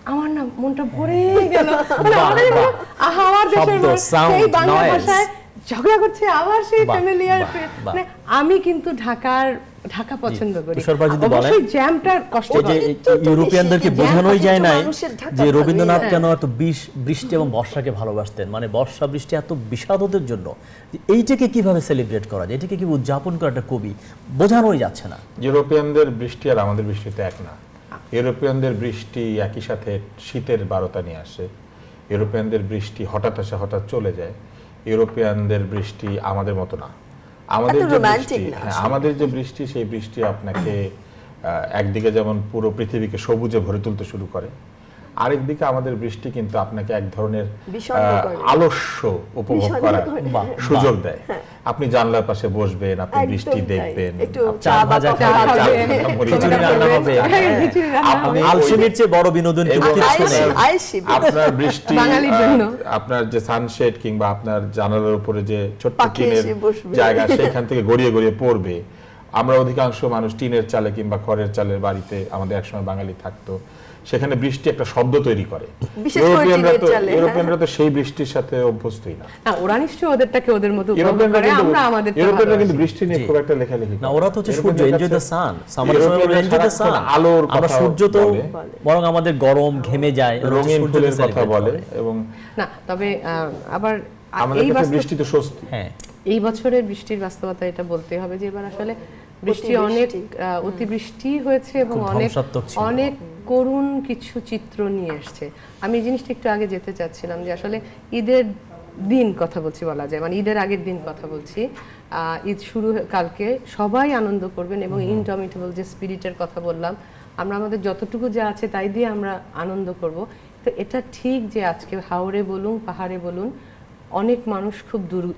আমার না মনটা ভরে গেল, মানে আমাদের এরকম, আহা আমার দেশের শব্দ, মানুষ, sound, সেই বাংলা noise। ভাষায় ঝগড়া করছে, আবার সেই বাহ, ফ্যামিলিয়ার। বাহ, বাহ। মানে আমি কিন্তু ঢাকা পছন্দ করি, তুষার ভাই যদি বলেন, অবশ্যই জ্যামটা কষ্ট এই যে ইউরোপিয়ানদেরকে বোঝানোই যায় নাই মানুষের ঢাকা যে ভালো, রবীন্দ্রনাথ হ্যাঁ। কেন এত বৃষ্টি এবং বর্ষাকে ভালোবাসতেন, মানে বর্ষা বৃষ্টি এত বিষাদ ওদের জন্য, যে এইটাকে কিভাবে সেলিব্রেট করা যায়, এটাকে কি উদযাপন করা একটা কবি বোঝানোই যাচ্ছে না। ইউরোপিয়ানদের বৃষ্টি আর আমাদের বৃষ্টিতে এক না। ইউরোপিয়ানদের বৃষ্টি একই সাথে শীতের বারতা নিয়ে আসে, ইউরোপিয়ানদের বৃষ্টি হঠাৎ আসে হঠাৎ চলে যায়। ইউরোপিয়ানদের বৃষ্টি আমাদের মতো না। আমাদের এত যে romantic বৃষ্টি, না হ্যাঁ, আসলে। আমাদের যে বৃষ্টি, সেই বৃষ্টি আপনাকে একদিকে যেমন পুরো পৃথিবীকে সবুজে ভরে তুলতে শুরু করে, আরেকদিকে আমাদের বৃষ্টি কিন্তু আপনাকে এক ধরনের বিষণ্ণ করে। আলস্য উপভোগ বিষণ্ণ করার করে। বাহ, সুযোগ দেয়। আপনি জানলার পাশে বসবেন, আপনি একদম বৃষ্টি তাই। দেখবেন, একটু আপনি চা ভাজা কফি খাবেন, খাবেন। খিচুড়ি রান্না হবে, খিচুড়ি রান্না আপনি আলসেমির চেয়ে বড় বিনোদন এবং কিচ্ছু নেই। আয়েশি আপনার বৃষ্টি, বাঙালির জন্য। আপনার যে সানসেট কিংবা আপনার জানালার উপরে যে ছোট্ট পাখি টিনের এসে বসবে। জায়গা, সেখান থেকে গড়িয়ে গড়িয়ে পড়বে। আমরা অধিকাংশ মানুষ টিনের চালে কিংবা খড়ের চালের বাড়িতে আমাদের একসময় বাঙালি থাকতো, সেখানে বৃষ্টি একটা শব্দ তৈরি করে। বিশেষ করে টিনের চালে, হ্যাঁ। ইউরোপিয়ানরা তো সেই বৃষ্টির সাথে অভ্যস্তই না। না, ওরা নিশ্চয়ই ওদেরটাকে ওদের মতো উপভোগ ইউরোপিয়ানরা করে, আমরা আমাদের ইউরোপিয়ানরা কিন্তু বৃষ্টি নিয়ে খুব একটা লেখালেখি না, করে ওরা তো হচ্ছে সূর্য, ইউরোপিয়ানদের এনজয় দ্য কাছে- সান, সামারের সময় ইউরোপিয়ানরা এনজয় দ্য সান, সারাক্ষণ আলোর আমরা কথা সূর্য তো বলে, বরং আমাদের গরম ঘেমে যায়, ওরা হচ্ছে রঙিন সূর্যকে ফুলের কথা celebrate বলে, করে। এবং না, তবে আবার আমাদের এই কাছে বাস্তব- বৃষ্টি তো স্বস্তি। হ্যাঁ, এই বছরের বৃষ্টির বাস্তবতা এটা বলতে হবে যে এবার আসলে বৃষ্টি অনেক অতিবৃষ্টি হয়েছে এবং খুব অনেক ধ্বংসাত্মক ছিল। অনেক করুণ কিছু চিত্র নিয়ে এসছে। আমি এই জিনিসটা একটু আগে যেতে চাচ্ছিলাম যে আসলে ঈদের দিন কথা বলছি, বলা যায় মানে ঈদের আগের দিন কথা বলছি। ঈদ শুরু কালকে, সবাই আনন্দ করবেন এবং ইনডমিটেবল যে স্পিরিটের কথা বললাম, আমরা আমাদের যতটুকু যা আছে তাই দিয়ে আমরা আনন্দ করব। তো এটা ঠিক যে আজকে হাওড়ে বলুন পাহাড়ে বলুন অনেক মানুষ খুব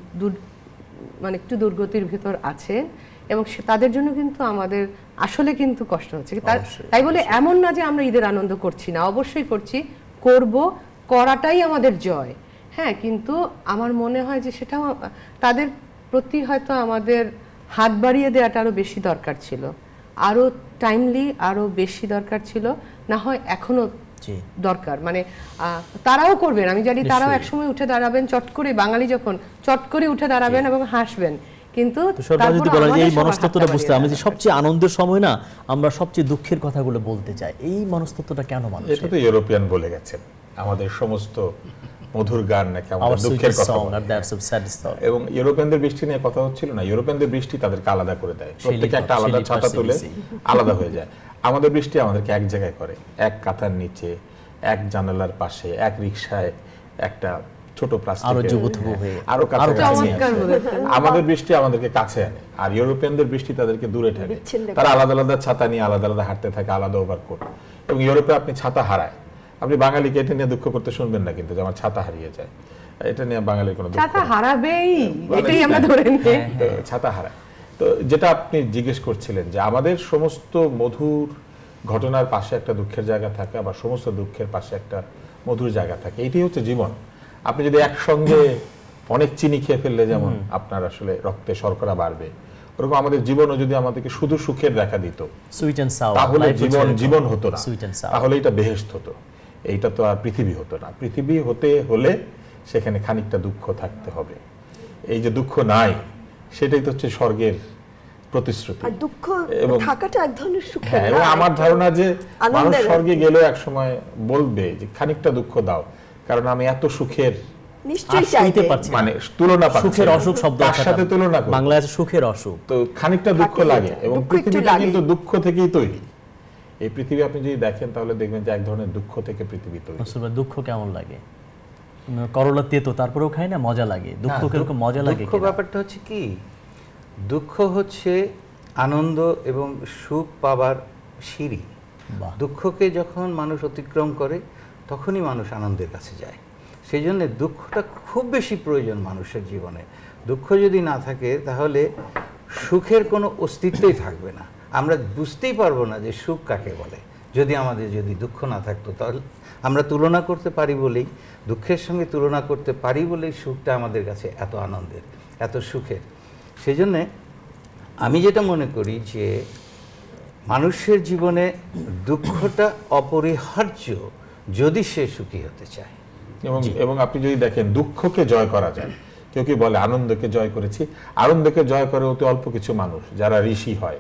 মানে একটু দুর্গতির ভিতর আছে এবং তাদের জন্য কিন্তু আমাদের আসলে কিন্তু কষ্ট হচ্ছে। তাই বলে এমন না যে আমরা ঈদের আনন্দ করছি না, অবশ্যই করছি, করাটাই আমাদের জয়। হ্যাঁ, কিন্তু আমার মনে হয় যে সেটাও তাদের প্রতি হয়তো আমাদের হাত বাড়িয়ে দেওয়াটা আরো বেশি দরকার ছিল, আরো টাইমলি আরো বেশি দরকার ছিল, না হয় এখনো দরকার। মানে তারাও করবেন, আমি জানি তারাও একসময় উঠে দাঁড়াবেন, চট করে বাঙালি যখন চট করে উঠে দাঁড়াবেন এবং হাসবেন, কিন্তু যদি বলা যায় এই মনস্তত্ত্বটা বুঝতে, আমি যে সবচেয়ে আনন্দের সময় না আমরা সবচেয়ে দুঃখের কথাগুলো বলতে চাই, এই মনস্তত্ত্বটা কেন মানুষ? এটা তো ইউরোপিয়ান বলে গেছেন, আমাদের সমস্ত মধুর গান নাকি আমাদের দুঃখের কথা বলে। এবং ইউরোপিয়ানদের বৃষ্টি নিয়ে কথা হচ্ছিল না, ইউরোপিয়ানদের বৃষ্টি তাদেরকে আলাদা করে দেয়, প্রত্যেকে একটা আলাদা ছাতা তুলে আলাদা হয়ে যায়। আমাদের বৃষ্টি আমাদেরকে এক জায়গায় করে, এক কাঁথার নিচে, এক জানালার পাশে, এক রিকশায়, একটা ছোট প্লাস্টিকের আরো কাছাকাছি। আমাদের বৃষ্টি আমাদেরকে কাছে আনে, আর ইউরোপিয়ানদের বৃষ্টি তাদেরকে দূরে ঠেলে। তারা আলাদা আলাদা ছাতা নিয়ে আলাদা আলাদা হাঁটতে থাকে, আলাদা ওভারকোট। এবং ইউরোপে আপনি ছাতা হারায়, আপনি বাঙালিকে এটা নিয়ে দুঃখ করতে শুনবেন না কিন্তু, যে আমার ছাতা হারিয়ে যায়, এটা নিয়ে বাঙালির কোনো দুঃখ ছাতা নেই। হারাবেই, এটাই আমরা ধরে নিই। ছাতা হারায়। তো যেটা আপনি জিজ্ঞেস করছিলেন যে আমাদের সমস্ত মধুর ঘটনার পাশে একটা দুঃখের জায়গা থাকে, আবার সমস্ত দুঃখের পাশে একটা মধুর জায়গা থাকে। এইটাই হচ্ছে জীবন। আপনি যদি একসঙ্গে অনেক চিনি খেয়ে ফেললে যেমন আপনার আসলে রক্তে শর্করা বাড়বে, ওরকম আমাদের জীবনও যদি আমাদেরকে শুধু সুখের দেখা দিত সুইট এন্ড সাওয়ার, তাহলে জীবন হতো না, সুইট এন্ড সাওয়ার। তাহলে এটা বেহেশত হতো। এইটা তো আর পৃথিবী হতো না। পৃথিবী হতে হলে সেখানে খানিকটা দুঃখ থাকতে হবে। এই যে দুঃখ নাই, সেটাই তো হচ্ছে স্বর্গের প্রতিশ্রুতি। আর দুঃখ এবং থাকাটা এক ধরনের সুখের হ্যাঁ, এবং না, আমার ধারণা যে মানুষ আনন্দের। স্বর্গে গেলেও এক সময় বলবে যে খানিকটা দুঃখ দাও, কারণ আমি এত সুখের নিশ্চয়ই আর সইতে চাইবে। পারছি না। মানে তুলনা পাচ্ছি সুখের না। অসুখ শব্দ তার আছে সাথে একটা। তুলনা করি। বাংলায় আছে সুখের অসুখ। তো খানিকটা দুঃখ থাকেই লাগে, এটা। এবং দুঃখ একটু পৃথিবীটা লাগে। কিন্তু দুঃখ থেকেই তৈরি। এই পৃথিবী আপনি যদি দেখেন তাহলে দেখবেন যে এক ধরনের দুঃখ থেকে পৃথিবী তৈরি। মনসুর ভাই, দুঃখ কেমন লাগে? করলা তেতো, তারপরেও খাই না, মজা লাগে। দুঃখ কিরকম মজা লাগে? দুঃখ ব্যাপারটা হচ্ছে কি, দুঃখ হচ্ছে আনন্দ এবং সুখ পাবার সিঁড়ি। বাহ। দুঃখকে যখন মানুষ অতিক্রম করে তখনই মানুষ আনন্দের কাছে যায়। সেই জন্য দুঃখটা খুব বেশি প্রয়োজন মানুষের জীবনে। দুঃখ যদি না থাকে তাহলে সুখের কোনো অস্তিত্বই থাকবে না। আমরা বুঝতেই পারবো না যে সুখ কাকে বলে। যদি দুঃখ না থাকতো, তাহলে আমরা তুলনা করতে পারি বলেই, দুঃখের সঙ্গে তুলনা করতে পারি বলেই সুখটা আমাদের কাছে এত আনন্দের, এত সুখের। সেই জন্যে আমি যেটা মনে করি যে মানুষের জীবনে দুঃখটা অপরিহার্য যদি সে সুখী হতে চায়। এবং আপনি যদি দেখেন দুঃখকে জয় করা যায়। কেউ কি বলে আনন্দকে জয় করেছি? আনন্দকে জয় করে অতি অল্প কিছু মানুষ, যারা ঋষি হয়,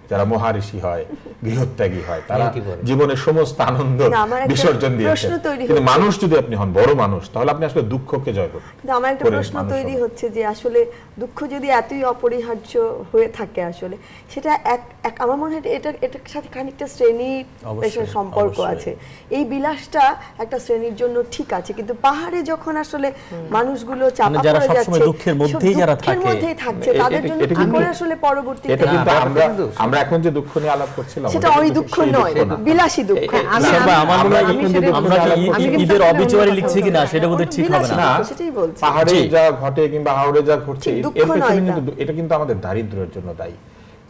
যারা মহাঋষি হয়, গৃহত্যাগী হয়, তারা জীবনের সমস্ত আনন্দ না, আমার একটা বিসর্জন দিয়েছে। প্রশ্ন তৈরি কিন্তু হচ্ছে। মানুষ যদি আপনি হন বড় মানুষ, তাহলে আপনি আসলে দুঃখকে জয় করুন। কিন্তু আমার একটা প্রশ্ন তৈরি হচ্ছে যে আসলে দুঃখ যদি এতই অপরিহার্য হয়ে থাকে, আসলে সেটা এক আমার মনে হয় এটার সাথে খানিকটা শ্রেণী পেশার সম্পর্ক আছে। এই বিলাসটা একটা শ্রেণীর জন্য ঠিক আছে, কিন্তু পাহাড়ে যখন আসলে মানুষগুলো চাপা যারা পড়ে সবসময় যাচ্ছে, দুঃখের মধ্যেই যারা দুঃখের থাকে, মধ্যেই থাকছে, তাদের জন্য এটা কি কিন্তু- করে আসলে পরবর্তীতে এটা কিন্তু আমরা এখন যে দুঃখ নিয়ে আলাপ করছিলাম, সেটা ওটা ওই কিন্তু দুঃখ সেই নয়, না। বিলাসী দুঃখ। মনসুর ভাই, আমার মনে হয় আমি সেটা- আমরা কি আমি কিন্তু ঈদের আসলে অবিচুয়ারি অন্য লিখছি কথা কিনা বলছি। সেটা বোধহয় ঠিক হবে না। না, সেটাই বলছি। পাহাড়ে জি। যা ঘটে কিংবা হাওড়ে যা ঘটছে, ঠিক দুঃখ এর পেছনে নয় কিন্তু এটা কিন্তু আমাদের দারিদ্র্যের জন্য দায়ী।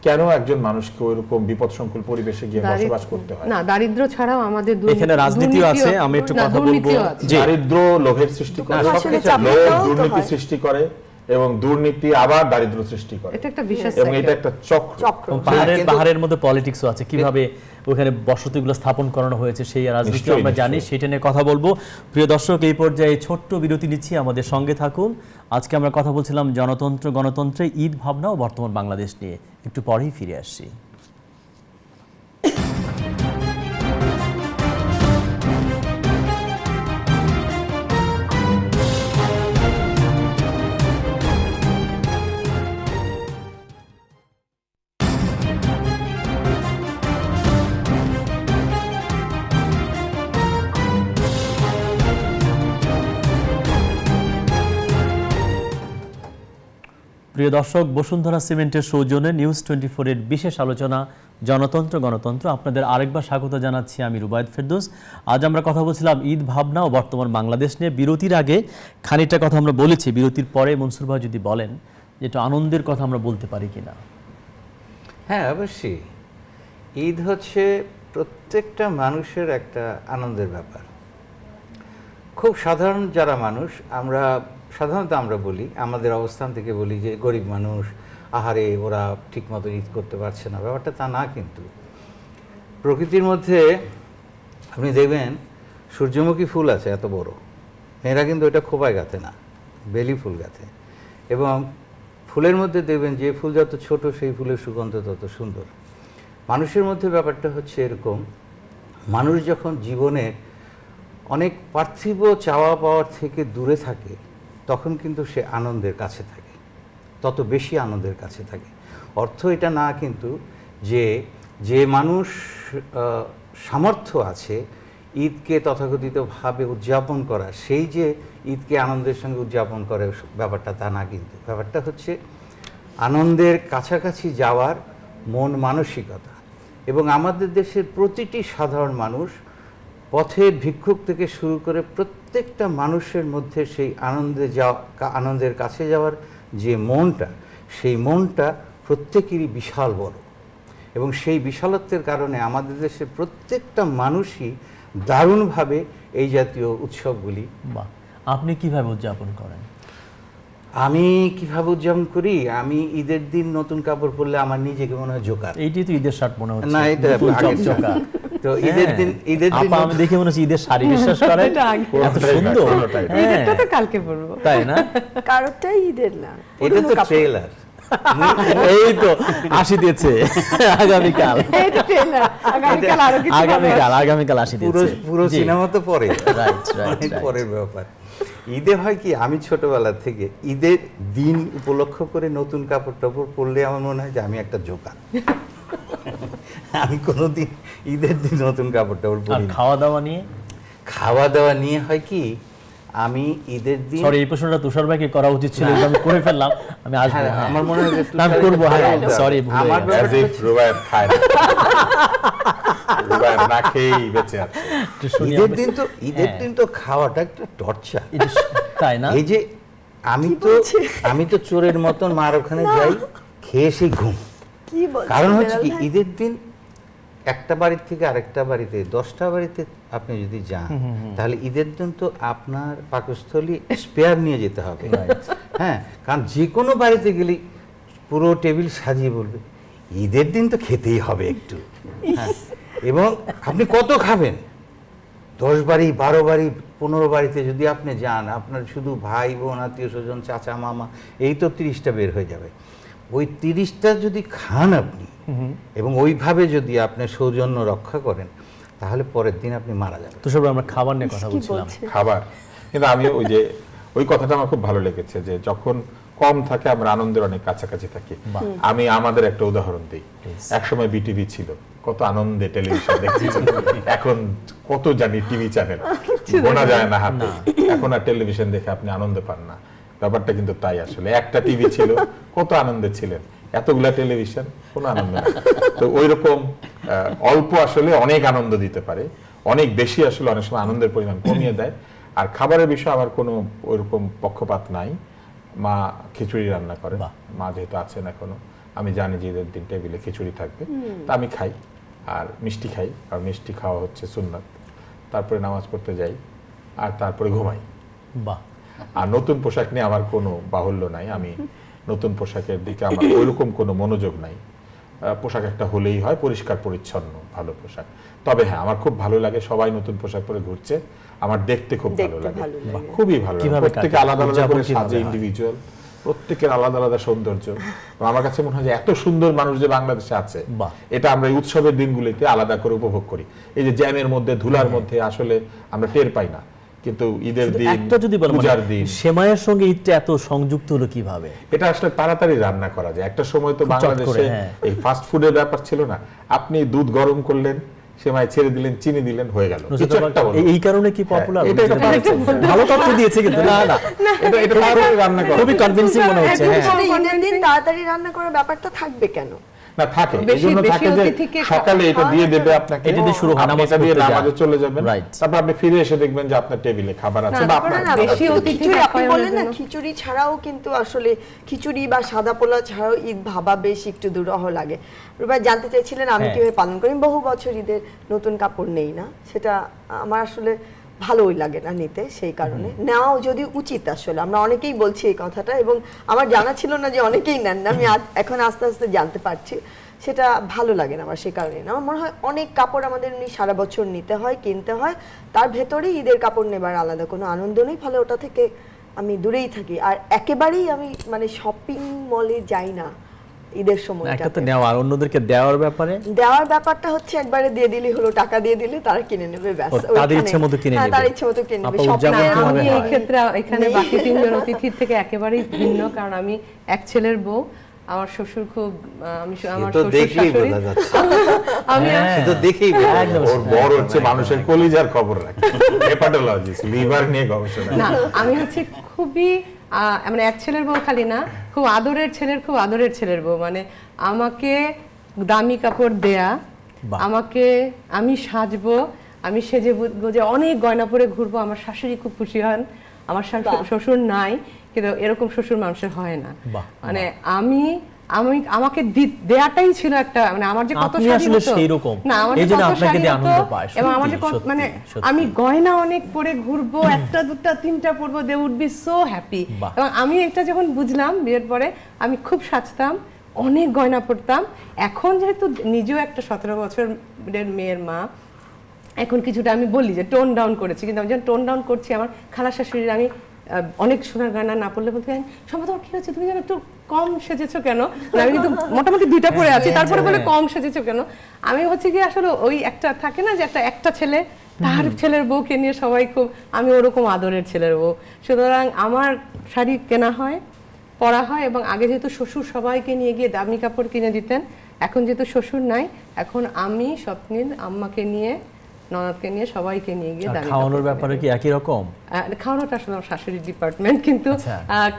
কেন একজন মানুষকে ওইরকম বিপদসংকুল পরিবেশে গিয়ে বসবাস করতে হয়? না, দারিদ্র ছাড়াও আমাদের এখানে রাজনীতিও আছে, আমি একটু কথা বলবো। দুর্নীতিও আছে। জি। দারিদ্র লোভের সৃষ্টি করে, দুঃখ আসলে লোভ চাপটাও তো দুর্নীতি হয়। সৃষ্টি করে, এবং দুর্নীতি আবার দারিদ্র সৃষ্টি করে, এটা একটা বিশেষ এবং এটা একটা চক্র। এবং পাহাড়ের মধ্যে পলিটিক্সও আছে, কিভাবে ওখানে বসতিগুলো স্থাপন করানো হয়েছে সেই রাজনীতি নিশ্চয়ই, আমরা জানি, নিশ্চয়ই। সেটা নিয়ে কথা বলবো। প্রিয় দর্শক, এই পর্যায়ে ছোট্ট বিরতি নিচ্ছি, আমাদের সঙ্গে থাকুন। আজকে আমরা কথা বলছিলাম জনতন্ত্র গণতন্ত্রে, ঈদ ভাবনা ও বর্তমান বাংলাদেশ নিয়ে। একটু পরেই ফিরে আসছি। প্রিয় দর্শক, বসুন্ধরা সিমেন্টের সৌজন্যে নিউজ 24 এর বিশেষ আলোচনা জনতন্ত্র গণতন্ত্র, আপনাদের আরেকবার স্বাগত জানাচ্ছি। আমি রুবায়েত ফেরদৌস। আজ আমরা কথা বলছিলাম ঈদ ভাবনা ও বর্তমান বাংলাদেশ নিয়ে। বিরতির আগে খানিকটা কথা আমরা বলেছি, বিরতির পরে মনসুর ভাই যদি বলেন যেটা আনন্দের কথা আমরা বলতে পারি কিনা। হ্যাঁ, অবশ্যই। ঈদ হচ্ছে প্রত্যেকটা মানুষের একটা আনন্দের ব্যাপার। খুব সাধারণ যারা মানুষ, সাধারণত আমরা বলি, আমাদের অবস্থান থেকে বলি যে গরিব মানুষ, আহারে ওরা ঠিকমতো ঈদ করতে পারছে না। ব্যাপারটা তা না। কিন্তু প্রকৃতির মধ্যে আপনি দেখবেন সূর্যমুখী ফুল আছে এত বড়, মেয়েরা কিন্তু ওটা খোপায় গাঁথে না, বেলি ফুল গাঁথে। এবং ফুলের মধ্যে দেখবেন যে ফুল যত ছোট সেই ফুলের সুগন্ধ তত সুন্দর। মানুষের মধ্যে ব্যাপারটা হচ্ছে এরকম, মানুষ যখন জীবনের অনেক পার্থিব চাওয়া পাওয়ার থেকে দূরে থাকে, তখন কিন্তু সে আনন্দের কাছে থাকে, তত বেশি আনন্দের কাছে থাকে। অর্থ এটা না কিন্তু যে মানুষ সামর্থ্য আছে ঈদকে তথাকথিতভাবে উদযাপন করা, সেই যে ঈদকে আনন্দের সঙ্গে উদযাপন করে, ব্যাপারটা তা না। কিন্তু ব্যাপারটা হচ্ছে আনন্দের কাছাকাছি যাওয়ার মন মানসিকতা। এবং আমাদের দেশের প্রতিটি সাধারণ মানুষ, পথের ভিক্ষুক থেকে শুরু করে প্রত্যেকটা মানুষের মধ্যে সেই আনন্দের কাছে যাওয়ার যে মনটা, সেই মনটা প্রত্যেকেরই বিশাল বড়। এবং সেই বিশালত্বের কারণে আমাদের দেশের প্রত্যেকটা মানুষই দারুণভাবে এই জাতীয় উৎসবগুলি। বাহ, আপনি কিভাবে উদযাপন করেন? আমি কিভাবে উদযাপন করি, আমি ঈদের দিন নতুন কাপড় পরলে আমার নিজেকে মনে হয় জোকার। এইটাই তো ঈদের শার্ট মনে হচ্ছে। না, এটা নতুন আগের চকচকা। তো ঈদের দিন আপা আমি দেখে মনে হচ্ছে ঈদের শাড়ি বিশ্বাস করেন, এটা আগে। এত সুন্দর। ঈদেরটা তো কালকে পরবো। তাই না? কারোরটাই ঈদের না, এটা তো পুরনো কাপড়। ট্রেলার। এই তো আসি দিয়েছে আগামীকাল। এটা trailer, আগামীকাল আরো কিছু হবে। আগামীকাল আসি পুরো দিয়েছে। পুরো জি। সিনেমা তো পরে, রাইট রাইট অনেক পরের ব্যাপার। ঈদে হয় কি, আমি ছোটবেলা থেকে ঈদের দিন উপলক্ষ করে নতুন কাপড় টাপড় পরলে আমার মনে হয় যে আমি একটা জোকার। আমি কোনোদিন ঈদের দিন নতুন কাপড় টাপড় আর পরি না। খাওয়া দাওয়া নিয়ে? খাওয়া দাওয়া নিয়ে হয় কি, আমি ঈদের দিন সরি, এই প্রশ্নটা তুষার ভাইকে করা উচিত ছিল, কিন্তু আমি করে ফেললাম। আমি আসবো। হ্যাঁ, হ্যাঁ। আমার মনে হয় যে না, আমি করবো। হ্যাঁ, sorry, ভুলে আমার গেছি। As if রুবায়েত খায় না। রুবায়েত না খেয়েই বেঁচে আছে। একটু শুনি ঈদের আমরা। দিন তো ঈদের হ্যাঁ। দিন তো খাওয়াটা একটা টর্চার। এটা তাই না? এই যে আমি তো চোরের মতন মার ওখানে যাই, খেয়ে সেই ঘুম। কি বলছেন কারণ হচ্ছে কি, বেলাল ভাই? ঈদের দিন একটা বাড়ির থেকে আরেকটা বাড়িতে 10টা বাড়িতে আপনি যদি যান, তাহলে ঈদের দিন তো আপনার পাকস্থলী স্পেয়ার নিয়ে যেতে হবে। হ্যাঁ, কারণ যে কোনো বাড়িতে গেলে পুরো টেবিল সাজিয়ে বলবে ঈদের দিন তো খেতেই হবে একটু। হ্যাঁ, এবং আপনি কত খাবেন? 10 বাড়ি 12 বাড়ি 15 বাড়িতে যদি আপনি যান, আপনার শুধু ভাই বোন আত্মীয় স্বজন চাচা মামা এই তো 30টা বের হয়ে যাবে। ওই 30টা যদি খান আপনি এবং ওইভাবে যদি আপনি সৌজন্য রক্ষা করেন, তাহলে পরের দিন আপনি মারা যাবেন। তুষার ভাই, আমরা খাবার নিয়ে কথা কি বলছিলাম। বলছে? খাবার, কিন্তু আমি ওই কথাটা আমার খুব ভালো লেগেছে যে যখন কম থাকে আমরা আনন্দের অনেক কাছাকাছি থাকি। আমি আমাদের একটা উদাহরণ দিই। একসময় বিটিভি ছিল, কত আনন্দে টেলিভিশন দেখছি। এখন কত জানি টিভি চ্যানেল, গোনা যায় না হাতে। এখন আর টেলিভিশন দেখে আপনি আনন্দ পান না। ব্যাপারটা কিন্তু তাই। আসলে একটা টিভি ছিল, কত আনন্দে ছিলেন। এতগুলা টেলিভিশন, কোনো আনন্দ নেই। তো ওইরকম অল্প আসলে অনেক আনন্দ দিতে পারে, অনেক বেশি আসলে অনেক সময় আনন্দের পরিমাণ কমিয়ে দেয়। আর খাবারের বিষয়ে আমার কোনো ওইরকম পক্ষপাত নাই। মা খিচুড়ি রান্না করে, মা যেহেতু আছেন এখনো, আমি জানি যে ঈদের দিন টেবিলে খিচুড়ি থাকবে, তা আমি খাই। আর মিষ্টি খাই, আর মিষ্টি খাওয়া হচ্ছে সুন্নাত। তারপরে নামাজ পড়তে যাই, আর তারপরে ঘুমাই। বাহ। আর নতুন পোশাক নিয়ে আমার কোনো বাহুল্য নাই। আমি নতুন পোশাকের দিকে আমার ওইরকম কোনো মনোযোগ নাই। পোশাক একটা হলেই হয়, পরিষ্কার পরিচ্ছন্ন ভালো পোশাক। তবে হ্যাঁ, আমার খুব ভালো লাগে সবাই নতুন পোশাক পরে ঘুরছে, আমার দেখতে খুব ভালো লাগে, খুবই ভালো লাগে। কিভাবে প্রত্যেকে আলাদা আলাদা করে সাজে, ইন্ডিভিজুয়াল, প্রত্যেকের আলাদা আলাদা সৌন্দর্য। আমার কাছে মনে হয় যে এত সুন্দর মানুষ যে বাংলাদেশে আছে, এটা আমরা এই উৎসবের দিনগুলিতে আলাদা করে উপভোগ করি। এই যে জ্যামের মধ্যে, ধুলার মধ্যে আসলে আমরা টের পাই না, কিন্তু ঈদের দিন, একটা যদি বলেন, পূজার দিন, সেমাইয়ের সঙ্গে ঈদটা এত সংযুক্ত হলো কিভাবে? এটা আসলে তাড়াতাড়ি রান্না করা যায়। একটা সময় তো বাংলাদেশে এই ফাস্ট ফুডের ব্যাপার ছিল না। আপনি দুধ গরম করলেন, সেমাই ছেড়ে দিলেন, চিনি দিলেন, হয়ে গেল। এই কারণে কি পপুলার? ভালো তথ্য দিয়েছে, কিন্তু না না, এটা তাড়াতাড়ি রান্না করা, খুবই কনভিন্সিং মনে হচ্ছে। ঈদের দিন তাড়াতাড়ি রান্না করার ব্যাপারটা থাকবে কেন? না থাকে, এইজন্য থাকে যে সকালে এটা দিয়ে দেবে আপনাকে, এটা দিয়ে শুরু হয়, নামাজ দিয়ে পড়তে নামাজে চলে যাবেন, রাইট। তারপর আপনি ফিরে এসে দেখবেন যে আপনার টেবিলে খাবার আছে বা আপনার বেশি অতিথি খিচুড়ি আপনি আপ্যায়নের বলেন না, জন্য। খিচুড়ি ছাড়াও কিন্তু আসলে খিচুড়ি বা সাদা পোলাও ছাড়াও ঈদ ভাবা বেশ একটু দুরূহ লাগে। রুবাই জানতে চাইছিলেন আমি কিভাবে পালন করি। বহু বছর ঈদের নতুন কাপড় নেই না, সেটা আমার আসলে ভালোই লাগে না নিতে, সেই কারণে নেওয়াও যদি উচিত। আসলে আমরা অনেকেই বলছি এই কথাটা, এবং আমার জানা ছিল না যে অনেকেই নেন না, আমি এখন আস্তে আস্তে জানতে পারছি। সেটা ভালো লাগে না আমার, সেই কারণে না। আমার মনে হয় অনেক কাপড় আমাদের এমনি সারা বছর নিতে হয়, কিনতে হয়, তার ভেতরেই ঈদের কাপড় নেবার আলাদা কোনো আনন্দ নেই, ফলে ওটা থেকে আমি দূরেই থাকি। আর একেবারেই আমি মানে শপিং মলে যাই না ঈদের সময়। একটা তো নেওয়া, আর অন্যদেরকে দেওয়ার ব্যাপারে, দেওয়ার ব্যাপারটা হচ্ছে একবারে দিয়ে দিলেই হলো, টাকা দিয়ে দিলে তারা কিনে নেবে, ব্যাস। তাদের ইচ্ছে মতো কিনে নেবে, তার ইচ্ছে মতো কিনে নেবে। আমি এই ক্ষেত্রে এখানে বাকি তিনজন অতিথির থেকে একেবারেই ভিন্ন, কারণ আমি এক ছেলের বউ। আমার শ্বশুর খুব, আমার শ্বশুর শাশুড়ি, আমি তো দেখেই ওর বড় হচ্ছে মানুষের কলিজার খবর রাখে, হেপাটোলজিস্ট, লিভার নিয়ে গবেষণা। না, আমি হচ্ছে খুবই মানে এক ছেলের বউ খালি না, খুব আদরের ছেলের, খুব আদরের ছেলের বউ। মানে আমাকে দামি কাপড় দেয়া, আমাকে আমি সাজবো, আমি সেজে গুজে অনেক গয়না পরে ঘুরবো, আমার শাশুড়ি খুব খুশি হন। আমার শ্বশুর নাই, কিন্তু এরকম শ্বশুর মানুষের হয় না। মানে আমি আমাকে দেয়াটাই ছিল একটা, মানে আমার যে কত আপনি আসলে সেইরকম, না আমার এইজন্য আপনাকে দিয়ে আনন্দ পায়, এবং আমার যে সত্যি, মানে সত্যি। আমি গয়না অনেক পরে ঘুরবো, একটা দুটা তিনটা পরবো, they would be so happy. বাহ। এবং আমি এটা যখন বুঝলাম বিয়ের পরে, আমি খুব সাজতাম, অনেক গয়না পরতাম। এখন যেহেতু নিজেও একটা 17 বছরের মেয়ের মা, এখন কিছুটা আমি বলি যে টোন ডাউন করেছি, কিন্তু আমি যখন টোন ডাউন করছি, আমার খালা শাশুড়ির আমি অনেক সোনার গয়না না পড়লে বলতে পারেন, সম্ভবত কি হচ্ছে, তুমি যেন একটু কম সেজেছো কেন? মানে আমি কিন্তু মোটামুটি 2টা পরে আছি, তারপরে বলে কম সেজেছো কেন? আমি হচ্ছে কি আসলে ওই একটা থাকে না যে একটা ছেলে তার ছেলের বউকে নিয়ে সবাই খুব, আমি ওরকম আদরের ছেলের বউ। সুতরাং আমার শাড়ি কেনা হয়, পরা হয়, এবং আগে যেহেতু শ্বশুর সবাইকে নিয়ে গিয়ে দামি কাপড় কিনে দিতেন, এখন যেহেতু শ্বশুর নাই, এখন আমি স্বপ্নিল আম্মাকে নিয়ে, ননদকে নিয়ে, সবাইকে নিয়ে গিয়ে দামি খাওয়ানোর কাপড় ব্যাপারে কিনে কি একই রকম? খাওয়ানোটা আসলে আমার শাশুড়ির ডিপার্টমেন্ট, কিন্তু আচ্ছা।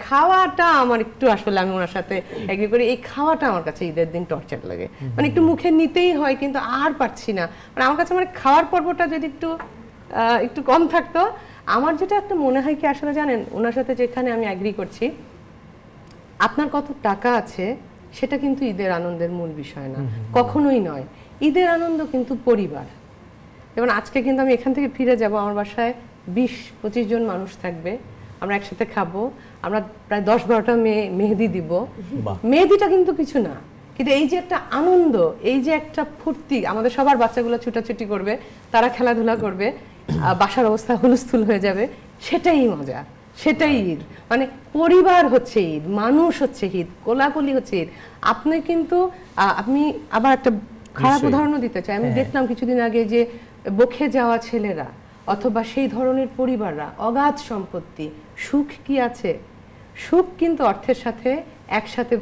খাওয়াটা আমার একটু আসলে আমি ওনার সাথে এগ্রি করি। এই খাওয়াটা আমার কাছে ঈদের দিন টর্চার লাগে, মানে একটু মুখে নিতেই হয়, কিন্তু আর পারছি না। মানে আমার কাছে মানে খাওয়ার পর্বটা যদি একটু কম থাকতো। আমার যেটা একটা মনে হয় কি আসলে জানেন, ওনার সাথে যেখানে আমি এগ্রি করছি, আপনার কত টাকা আছে সেটা কিন্তু ঈদের আনন্দের মূল বিষয় না, কখনোই নয়। ঈদের আনন্দ কিন্তু পরিবার। যেমন আজকে কিন্তু আমি এখান থেকে ফিরে যাব, আমার বাসায় 20-25 জন মানুষ থাকবে, আমরা একসাথে খাবো, আমরা প্রায় 10-12টা মেহেদি দিব। মেহেদিটা কিন্তু কিছু না, কিন্তু এই যে একটা আনন্দ, এই যে একটা ফুর্তি, আমাদের সবার বাচ্চাগুলো ছুটাছুটি করবে, তারা খেলাধুলা করবে, বাসার অবস্থা হুলস্থুল হয়ে যাবে, সেটাই মজা, সেটাই ঈদ। মানে পরিবার হচ্ছে ঈদ, মানুষ হচ্ছে ঈদ, কোলাকুলি হচ্ছে ঈদ। আপনি কিন্তু আপনি আবার একটা খারাপ উদাহরণও দিতে চাই। আমি দেখলাম কিছুদিন আগে যে বকে যাওয়া ছেলেরা অথবা সেই ধরনের পরিবাররা, অগাধ সম্পত্তি, সুখ কি আছে? সুখ কিন্তু অর্থের সাথে একসাথে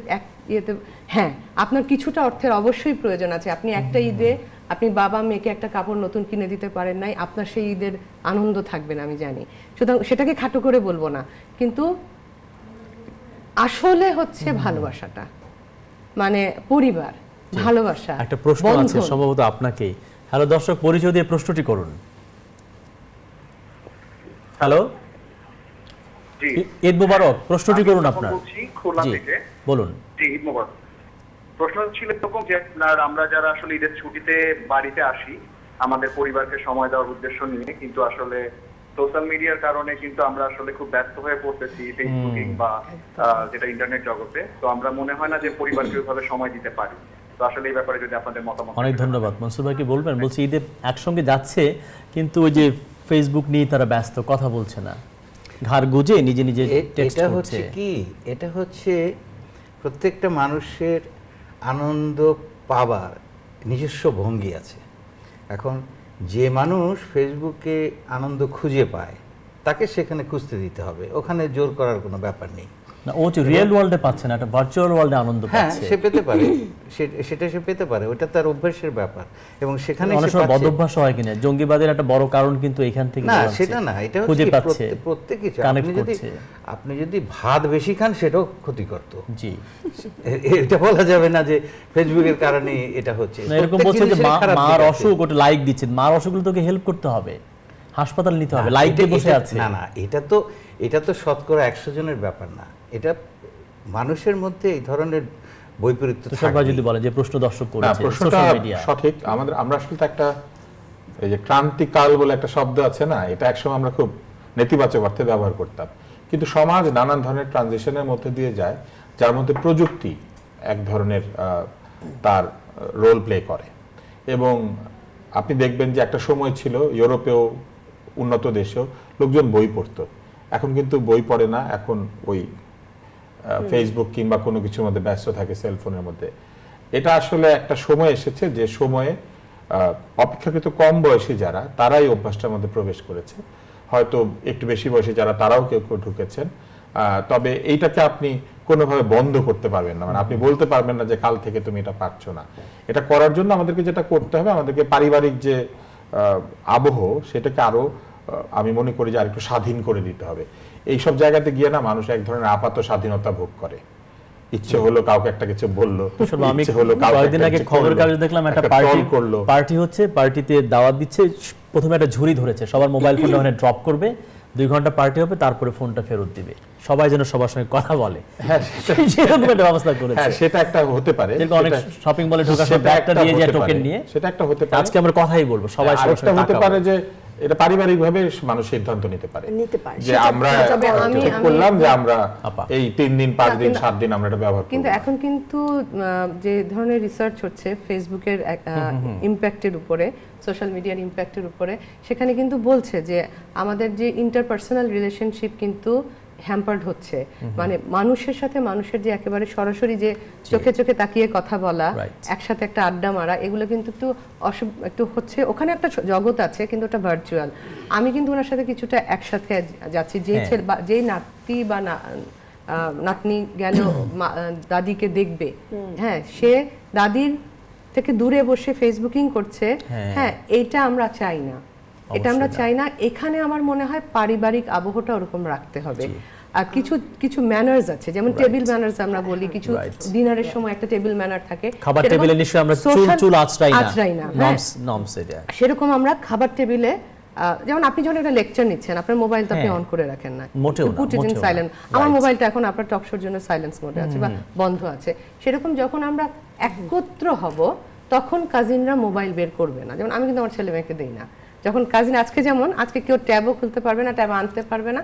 হ্যাঁ, আপনার কিছুটা অর্থের অবশ্যই প্রয়োজন আছে। আপনি একটা ঈদে আপনি বাবা মেয়েকে একটা কাপড় নতুন কিনে দিতে পারেন নাই, আপনার সেই ঈদের আনন্দ থাকবে না, আমি জানি। সুতরাং সেটাকে খাটো করে বলবো না, কিন্তু আসলে হচ্ছে ভালোবাসাটা, মানে পরিবার, ভালোবাসা। একটা প্রশ্ন আছে সম্ভবত আপনাকেই। হ্যালো দর্শক, পরিচয় দিয়ে প্রশ্নটি করুন। হ্যালো, জি, ঈদ মোবারক, প্রশ্নটি করুন আপনার। বলছি খুলনা জি, থেকে। বলুন। জি, ঈদ মোবারক। প্রশ্ন ছিল এরকম যে আমরা যারা আসলে ঈদের ছুটিতে বাড়িতে আসি আমাদের পরিবারকে সময় দেওয়ার উদ্দেশ্য নিয়ে, কিন্তু আসলে সোশ্যাল মিডিয়ার কারণে কিন্তু আমরা আসলে খুব ব্যস্ত হয়ে পড়তেছি ফেসবুকিং বা যেটা ইন্টারনেট জগতে। তো আমরা মনে হয় না যে পরিবারকে ওইভাবে সময় দিতে পারি। তো আসলে এই ব্যাপারে যদি আপনাদের মতামত। অনেক ধন্যবাদ। মনসুর ভাই কি বলবেন? বলছি ঈদে একসঙ্গে যাচ্ছে, কিন্তু ওই যে ফেসবুক নিয়ে তারা ব্যস্ত, কথা বলছে না, ঘাড় গুজে নিজে নিজে টেক্সট এটা করছে। হচ্ছে কি, এটা হচ্ছে প্রত্যেকটা মানুষের আনন্দ পাবার নিজস্ব ভঙ্গি আছে। এখন যে মানুষ ফেসবুকে আনন্দ খুঁজে পায়, তাকে সেখানে খুঁজতে দিতে হবে, ওখানে জোর করার কোনো ব্যাপার নেই। না, ও যে রিয়েল ওয়ার্ল্ডে পাচ্ছে না, একটা ভার্চুয়াল ওয়ার্ল্ডে আনন্দ হ্যাঁ, পাচ্ছে। সে পেতে পারে, সেটা সে পেতে পারে, ওটা তার অভ্যাসের ব্যাপার, এবং সেখানে অনেক সময় বদভ্যাস হয় কিনা, জঙ্গিবাদের একটা বড় কারণ কিন্তু এখান থেকে না, বেরোচ্ছে। সেটা না, এটা খুঁজে হচ্ছে পাচ্ছে, প্রত্যেক কানেক্ট করছে। আপনি যদি ভাত বেশি খান সেটাও ক্ষতিকর তো। জি, এটা বলা যাবে না যে ফেসবুকের কারণে এটা হচ্ছে। না, এরকম প্রত্যেক বলছে যে জিনিসেরই খারাপ মার দিক আছে। অসুখ, ওটা লাইক দিচ্ছেন, মার অসুখ হলে তোকে হেল্প করতে হবে, হাসপাতাল নিতে হবে, লাইক দিয়ে বসে আছে। না না, এটা তো শতকরা 100 জনের ব্যাপার না, এটা মানুষের মধ্যে এই ধরনের বৈপরীত্য সবাই যদি বলে যে প্রশ্ন দর্শক না, করেছে প্রশ্নটা সোশ্যাল মিডিয়া। সঠিক। আমরা আসলে তো একটা, এই যে ক্রান্তিকাল বলে একটা শব্দ আছে না, এটা একসময় আমরা খুব নেতিবাচক অর্থে ব্যবহার করতাম, কিন্তু সমাজ নানান ধরনের ট্রানজিশনের মধ্যে দিয়ে যায়, যার মধ্যে প্রযুক্তি এক ধরনের তার রোল প্লে করে। এবং আপনি দেখবেন যে একটা সময় ছিল ইউরোপেও, উন্নত দেশেও লোকজন বই পড়তো, এখন কিন্তু বই পড়ে না, এখন ওই ফেসবুক কিংবা কোনো কিছুর মধ্যে ব্যস্ত থাকে, সেলফোনের মধ্যে। এটা আসলে একটা সময় এসেছে যে সময়ে অপেক্ষাকৃত কম বয়সী যারা, তারাই অভ্যাসটার মধ্যে প্রবেশ করেছে, হয়তো একটু বেশি বয়সী যারা, তারাও কেউ কেউ ঢুকেছেন। তবে এইটাকে আপনি কোনোভাবে বন্ধ করতে পারবেন না, মানে আপনি বলতে পারবেন না যে কাল থেকে তুমি এটা পারছো না। এটা করার জন্য আমাদেরকে যেটা করতে হবে, আমাদেরকে পারিবারিক যে আবহ, সেটাকে আরো আমি মনে করি যে আরেকটু স্বাধীন করে দিতে হবে। এইসব জায়গাতে গিয়ে না মানুষ এক ধরনের আপাত স্বাধীনতা ভোগ করে, ইচ্ছে হলো কাউকে একটা কিছু বললো, আমি ইচ্ছে হলো কয়েকদিন আগে খবরের কাগজে দেখলাম একটা পার্টি হচ্ছে, পার্টিতে দাওয়াত দিচ্ছে, প্রথমে একটা ঝুড়ি ধরেছে, সবার মোবাইল ফোনটা ওখানে ড্রপ করবে, 2 ঘন্টা পার্টি হবে, তারপরে ফোনটা ফেরত দিবে। সবাই যেন সবার সঙ্গে কথা বলে, হ্যাঁ সেরকম একটা ব্যবস্থা করেছে। হ্যাঁ সেটা একটা হতে পারে, যেরকম অনেক শপিং মলে ঢোকার সময় সেটা একটা দিয়ে যায় টোকেন নিয়ে, সেটা একটা হতে পারে। আজকে আমরা কথাই বলবো, সবাই সবার আরেকটা সঙ্গে হতে টাকা পারে বলে। যে এটা পারিবারিকভাবে মানুষ সিদ্ধান্ত নিতে পারে যে সেটা আমরা তবে ঠিক করলাম যে আমরা আপা। এই 3 দিন 5 দিন কিন্তু- 7 দিন আমরা এটা ব্যবহার করব। কিন্তু এখন কিন্তু যে ধরনের রিসার্চ হচ্ছে ফেসবুকের ইম্প্যাক্টের উপরে, সোশ্যাল মিডিয়ার ইম্প্যাক্টের উপরে, সেখানে কিন্তু বলছে যে আমাদের যে ইন্টারপার্সোনাল রিলেশনশিপ কিন্তু হ্যাম্পার্ড হচ্ছে। মানে মানুষের সাথে মানুষের যে একেবারে সরাসরি যে চোখে চোখে তাকিয়ে কথা বলা, Right. একসাথে একটা আড্ডা মারা, এগুলো কিন্তু একটু হচ্ছে। ওখানে একটা জগৎ আছে কিন্তু ওটা ভার্চুয়াল। আমি কিন্তু ওনার সাথে কিছুটা একসাথে যাচ্ছি, যে ছেলে বা যেই নাতি বা নাতনি গেল দাদিকে দেখবে, হ্যাঁ সে দাদির থেকে দূরে বসে ফেসবুকিং করছে, হ্যাঁ এইটা আমরা চাই না, এটা আমরা চাই না। এখানে আমার মনে হয় পারিবারিক আবহটা ওরকম রাখতে হবে। আর কিছু কিছু ম্যানার্স আছে, যেমন টেবিল ম্যানার্স আমরা বলি, কিছু ডিনারের সময় একটা টেবিল ম্যানার থাকে, খাবার টেবিলে নিশ্চয়ই আমরা চুল আঁচড়াই না, নর্মস এটা। সেরকম আমরা খাবার টেবিলে যেমন আপনি যখন একটা লেকচার নিচ্ছেন, আপনার মোবাইল তো আপনি অন করে রাখেন না, মোটেও না, পুট ইট ইন মোটেও না। সাইলেন্ট। আমার মোবাইলটা এখন আপনার টক শোর জন্য সাইলেন্স মোডে আছে বা বন্ধ আছে। সেরকম যখন আমরা একত্র হব তখন কাজিনরা মোবাইল বের করবে না। যেমন আমি কিন্তু আমার ছেলে মেয়েকে দেই না। যখন কাজিন আজকে যেমন আজকে কেউ ট্যাবও খুলতে পারবে না, ট্যাব আনতে পারবে না,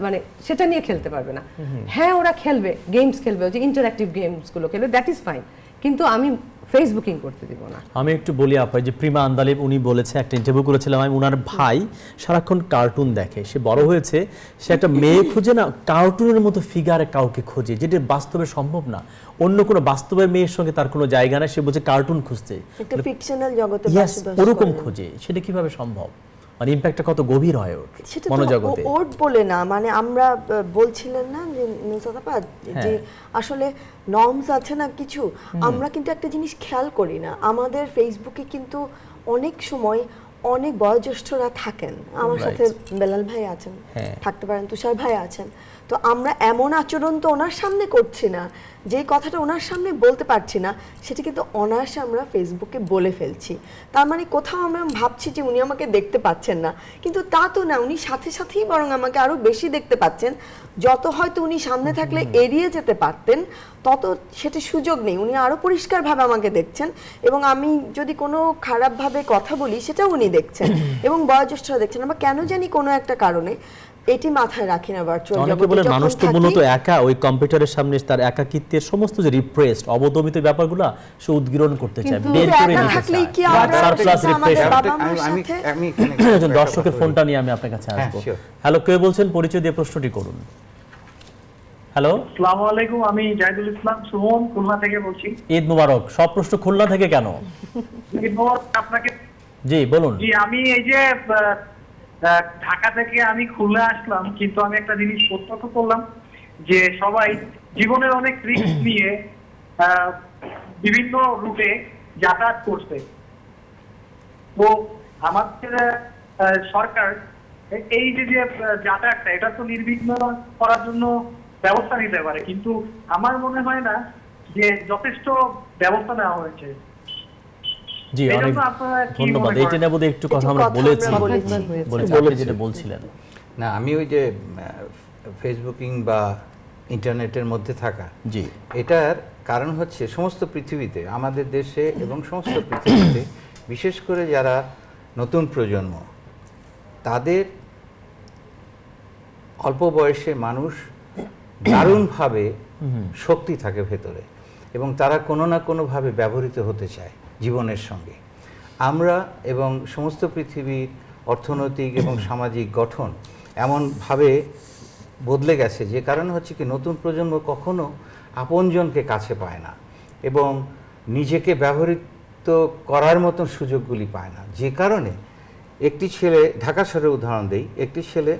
মানে সেটা নিয়ে খেলতে পারবে না। হ্যাঁ ওরা খেলবে, গেমস খেলবে, ওই যে ইন্টারঅ্যাক্টিভ গেমসগুলো খেলবে, দ্যাট ইজ ফাইন, কিন্তু আমি ফেসবুকিং করতে দিব না। আমি একটু বলি আপা, যে প্রিমা আন্দালিব উনি বলেছে, একটা ইন্টারভিউ করেছিলাম আমি, ওনার ভাই সারাক্ষণ কার্টুন দেখে, সে বড় হয়েছে, সে একটা মেয়ে খুঁজে না কার্টুনের মতো ফিগারে কাউকে খোঁজে, যেটা বাস্তবে সম্ভব না। অন্য কোনো বাস্তবের মেয়ের সঙ্গে তার কোনো জায়গা নাই, সে বলছে কার্টুন খুঁজতে, একটা ফিকশনাল জগতে ইয়েস বসবাস ওরকম করে। খোঁজে। সেটা কিভাবে সম্ভব? মানে ইম্প্যাক্টটা কত গভীর হয় ওর সেটা তো মনোজগতে। ওর বলে না, মানে আমরা বলছিলেন না যে নুসরাত আপা, যে আসলে নর্মস আছে না কিছু, আমরা কিন্তু একটা জিনিস খেয়াল করি না, আমাদের ফেসবুকে কিন্তু অনেক সময় অনেক বয়োজ্যেষ্ঠরা থাকেন, আমার সাথে বেলাল ভাই আছেন, থাকতে পারেন তুষার ভাই আছেন, তো আমরা এমন আচরণ তো ওনার সামনে করছি না, যে কথাটা ওনার সামনে বলতে পারছি না সেটা কিন্তু অনায়াসে আমরা ফেসবুকে বলে ফেলছি। তার মানে কোথাও আমরা ভাবছি যে উনি আমাকে দেখতে পাচ্ছেন না, কিন্তু তা তো না, উনি সাথে সাথেই বরং আমাকে আরো বেশি দেখতে পাচ্ছেন। যত হয়তো উনি সামনে থাকলে এড়িয়ে যেতে পারতেন, তত সেটা সুযোগ নেই, উনি আরো পরিষ্কারভাবে আমাকে দেখছেন, এবং আমি যদি কোনো খারাপভাবে কথা বলি সেটাও উনি দেখছেন এবং বয়োজ্যেষ্ঠরা দেখছেন। আমরা কেন জানি কোনো একটা কারণে এটি মাথায় রাখি না ভার্চুয়াল অনেকে জগতে বলে যখন মানুষ তো থাকি। মূলত একা, ওই কম্পিউটারের সামনে তার একাকিত্বের সমস্ত যে রিপ্রেসড অবদমিত ব্যাপারগুলো সে উদ্গীরণ করতে চায়, কিন্তু বের করে একা নিতে থাকলেই কি চায়। আমরা সারপ্লাস আমাদের রিপ্রেশন। বাবা মার আমি সাথে আমি এখানে একজন দর্শকের ফোনটা নিয়ে আমি আপনার কাছে আসবো। sure. হ্যালো, কে বলছেন? পরিচয় দিয়ে প্রশ্নটি করুন। হ্যালো, আসসালামু আলাইকুম, আমি জাহিদুল ইসলাম সুমন, খুলনা থেকে বলছি। ঈদ মুবারক। সব প্রশ্ন খুলনা থেকে কেন? আপনাকে জি বলুন। জি, আমি এই যে ঢাকা থেকে আমি খুলনা আসলাম, কিন্তু আমি একটা জিনিস প্রত্যক্ষ করলাম যে সবাই জীবনের অনেক রিস্ক নিয়ে বিভিন্ন রুটে যাতায়াত করছে। তো আমাদের সরকার এই যে যাতায়াতটা, এটা তো নির্বিঘ্ন করার জন্য ব্যবস্থা নিতে পারে, কিন্তু আমার মনে হয় না যে যথেষ্ট ব্যবস্থা নেওয়া হয়েছে। জি, এই অনেক জন্য আপনারা কি ধন্যবাদ। মনে এটা করেন? নিয়ে বোধহয় একটু কথা আমরা কথা বলেছি, আমরা বলেছি। আপনি যেটা বলছিলেন। না, আমি ওই যে ফেসবুকিং বা ইন্টারনেটের মধ্যে থাকা, জি, এটার কারণ হচ্ছে সমস্ত পৃথিবীতে, আমাদের দেশে এবং সমস্ত পৃথিবীতে, বিশেষ করে যারা নতুন প্রজন্ম, তাদের অল্প বয়সে মানুষ দারুণভাবে শক্তি থাকে ভেতরে, এবং তারা কোনো না কোনোভাবে ব্যবহৃত হতে চায় জীবনের সঙ্গে। আমরা এবং সমস্ত পৃথিবীর অর্থনৈতিক এবং সামাজিক গঠন এমনভাবে বদলে গেছে, যে কারণ হচ্ছে কি নতুন প্রজন্ম কখনো আপনজনকে কাছে পায় না এবং নিজেকে ব্যবহৃত করার মতন সুযোগগুলি পায় না। যে কারণে একটি ছেলে, ঢাকা শহরের উদাহরণ দেই, একটি ছেলে,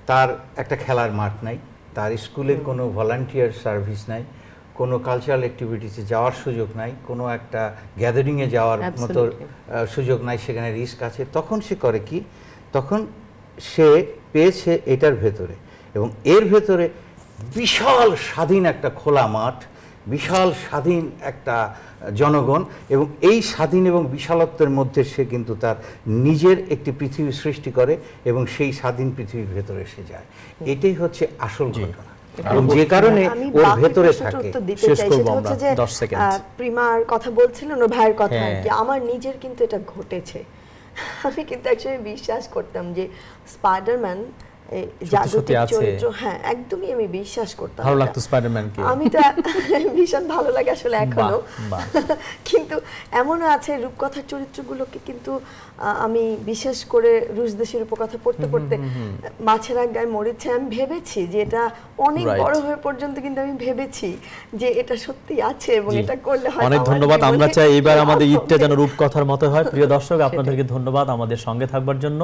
তার একটা খেলার মাঠ নাই, তার স্কুলের কোনো ভলান্টিয়ার সার্ভিস নাই, কোনো কালচারাল অ্যাক্টিভিটিসে যাওয়ার সুযোগ নাই, কোনো একটা গ্যাদারিংয়ে যাওয়ার মতো সুযোগ নাই, সেখানে রিস্ক আছে। তখন সে করে কি, তখন সে পেয়েছে এটার ভেতরে, এবং এর ভেতরে বিশাল স্বাধীন একটা খোলা মাঠ, বিশাল স্বাধীন একটা জনগণ, এবং এই স্বাধীন এবং বিশালত্বের মধ্যে সে কিন্তু তার নিজের একটি পৃথিবী সৃষ্টি করে এবং সেই স্বাধীন পৃথিবীর ভেতরে এসে যায়। এটাই হচ্ছে আসল ঘটনা, এবং যে কারণে আমি ওর বাকি ভেতরে প্রশ্নটার থাকে। উত্তর দিতে শেষ চাই, করবো সেটা আমরা, হচ্ছে যে 10 সেকেন্ড। প্রিমার কথা বলছিলেন, ওর ভাইয়ের কথা হ্যাঁ। আর কি, আমার নিজের কিন্তু এটা ঘটেছে। আমি কিন্তু একসময় বিশ্বাস করতাম যে স্পাইডারম্যান জাগতিক আছে। চরিত্র, হ্যাঁ একদমই আমি বিশ্বাস করতাম। ভালো এটা। লাগতো স্পাইডারম্যানকে? আমি তো ভীষণ ভালো লাগে আসলে এখনো, বাহ। কিন্তু এমনও আছে রূপকথার চরিত্রগুলোকে কিন্তু আমি বিশেষ করে রুশ দেশের উপকথা পড়তে পড়তে মাছের আগায় মরিচে আমি ভেবেছি যে এটা অনেক Right. বড় হয়ে পর্যন্ত কিন্তু আমি ভেবেছি যে এটা সত্যি আছে এবং জি। এটা করলে হয় অনেক ধন্যবাদ। আমরা চাই এইবার আমাদের ঈদটা যেন রূপকথার মতো হয়। প্রিয় দর্শক, আপনাদেরকে ধন্যবাদ আমাদের সঙ্গে থাকবার জন্য।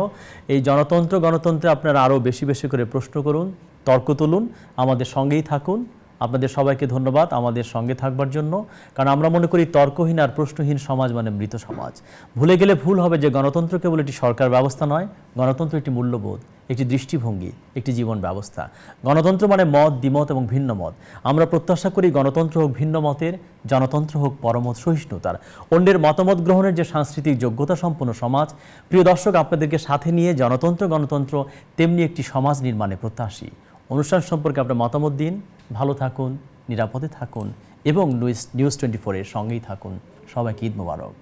এই জনতন্ত্র গণতন্ত্রে আপনারা আরও বেশি বেশি করে প্রশ্ন করুন, তর্ক তুলুন, আমাদের সঙ্গেই থাকুন। আপনাদের সবাইকে ধন্যবাদ আমাদের সঙ্গে থাকবার জন্য, কারণ আমরা মনে করি তর্কহীন আর প্রশ্নহীন সমাজ মানে মৃত সমাজ। ভুলে গেলে ভুল হবে যে গণতন্ত্র কেবল একটি সরকার ব্যবস্থা নয়, গণতন্ত্র একটি মূল্যবোধ, একটি দৃষ্টিভঙ্গি, একটি জীবন ব্যবস্থা। গণতন্ত্র মানে মত, দ্বিমত এবং ভিন্ন মত। আমরা প্রত্যাশা করি গণতন্ত্র হোক ভিন্ন মতের, জনতন্ত্র হোক পরমত সহিষ্ণুতার, অন্যের মতামত গ্রহণের যে সাংস্কৃতিক যোগ্যতা সম্পন্ন সমাজ। প্রিয় দর্শক, আপনাদেরকে সাথে নিয়ে জনতন্ত্র গণতন্ত্র তেমনি একটি সমাজ নির্মাণে প্রত্যাশী। অনুষ্ঠান সম্পর্কে আপনার মতামত দিন। ভালো থাকুন, নিরাপদে থাকুন এবং নিউজ 24 এর সঙ্গেই থাকুন। সবাইকে ঈদ মোবারক।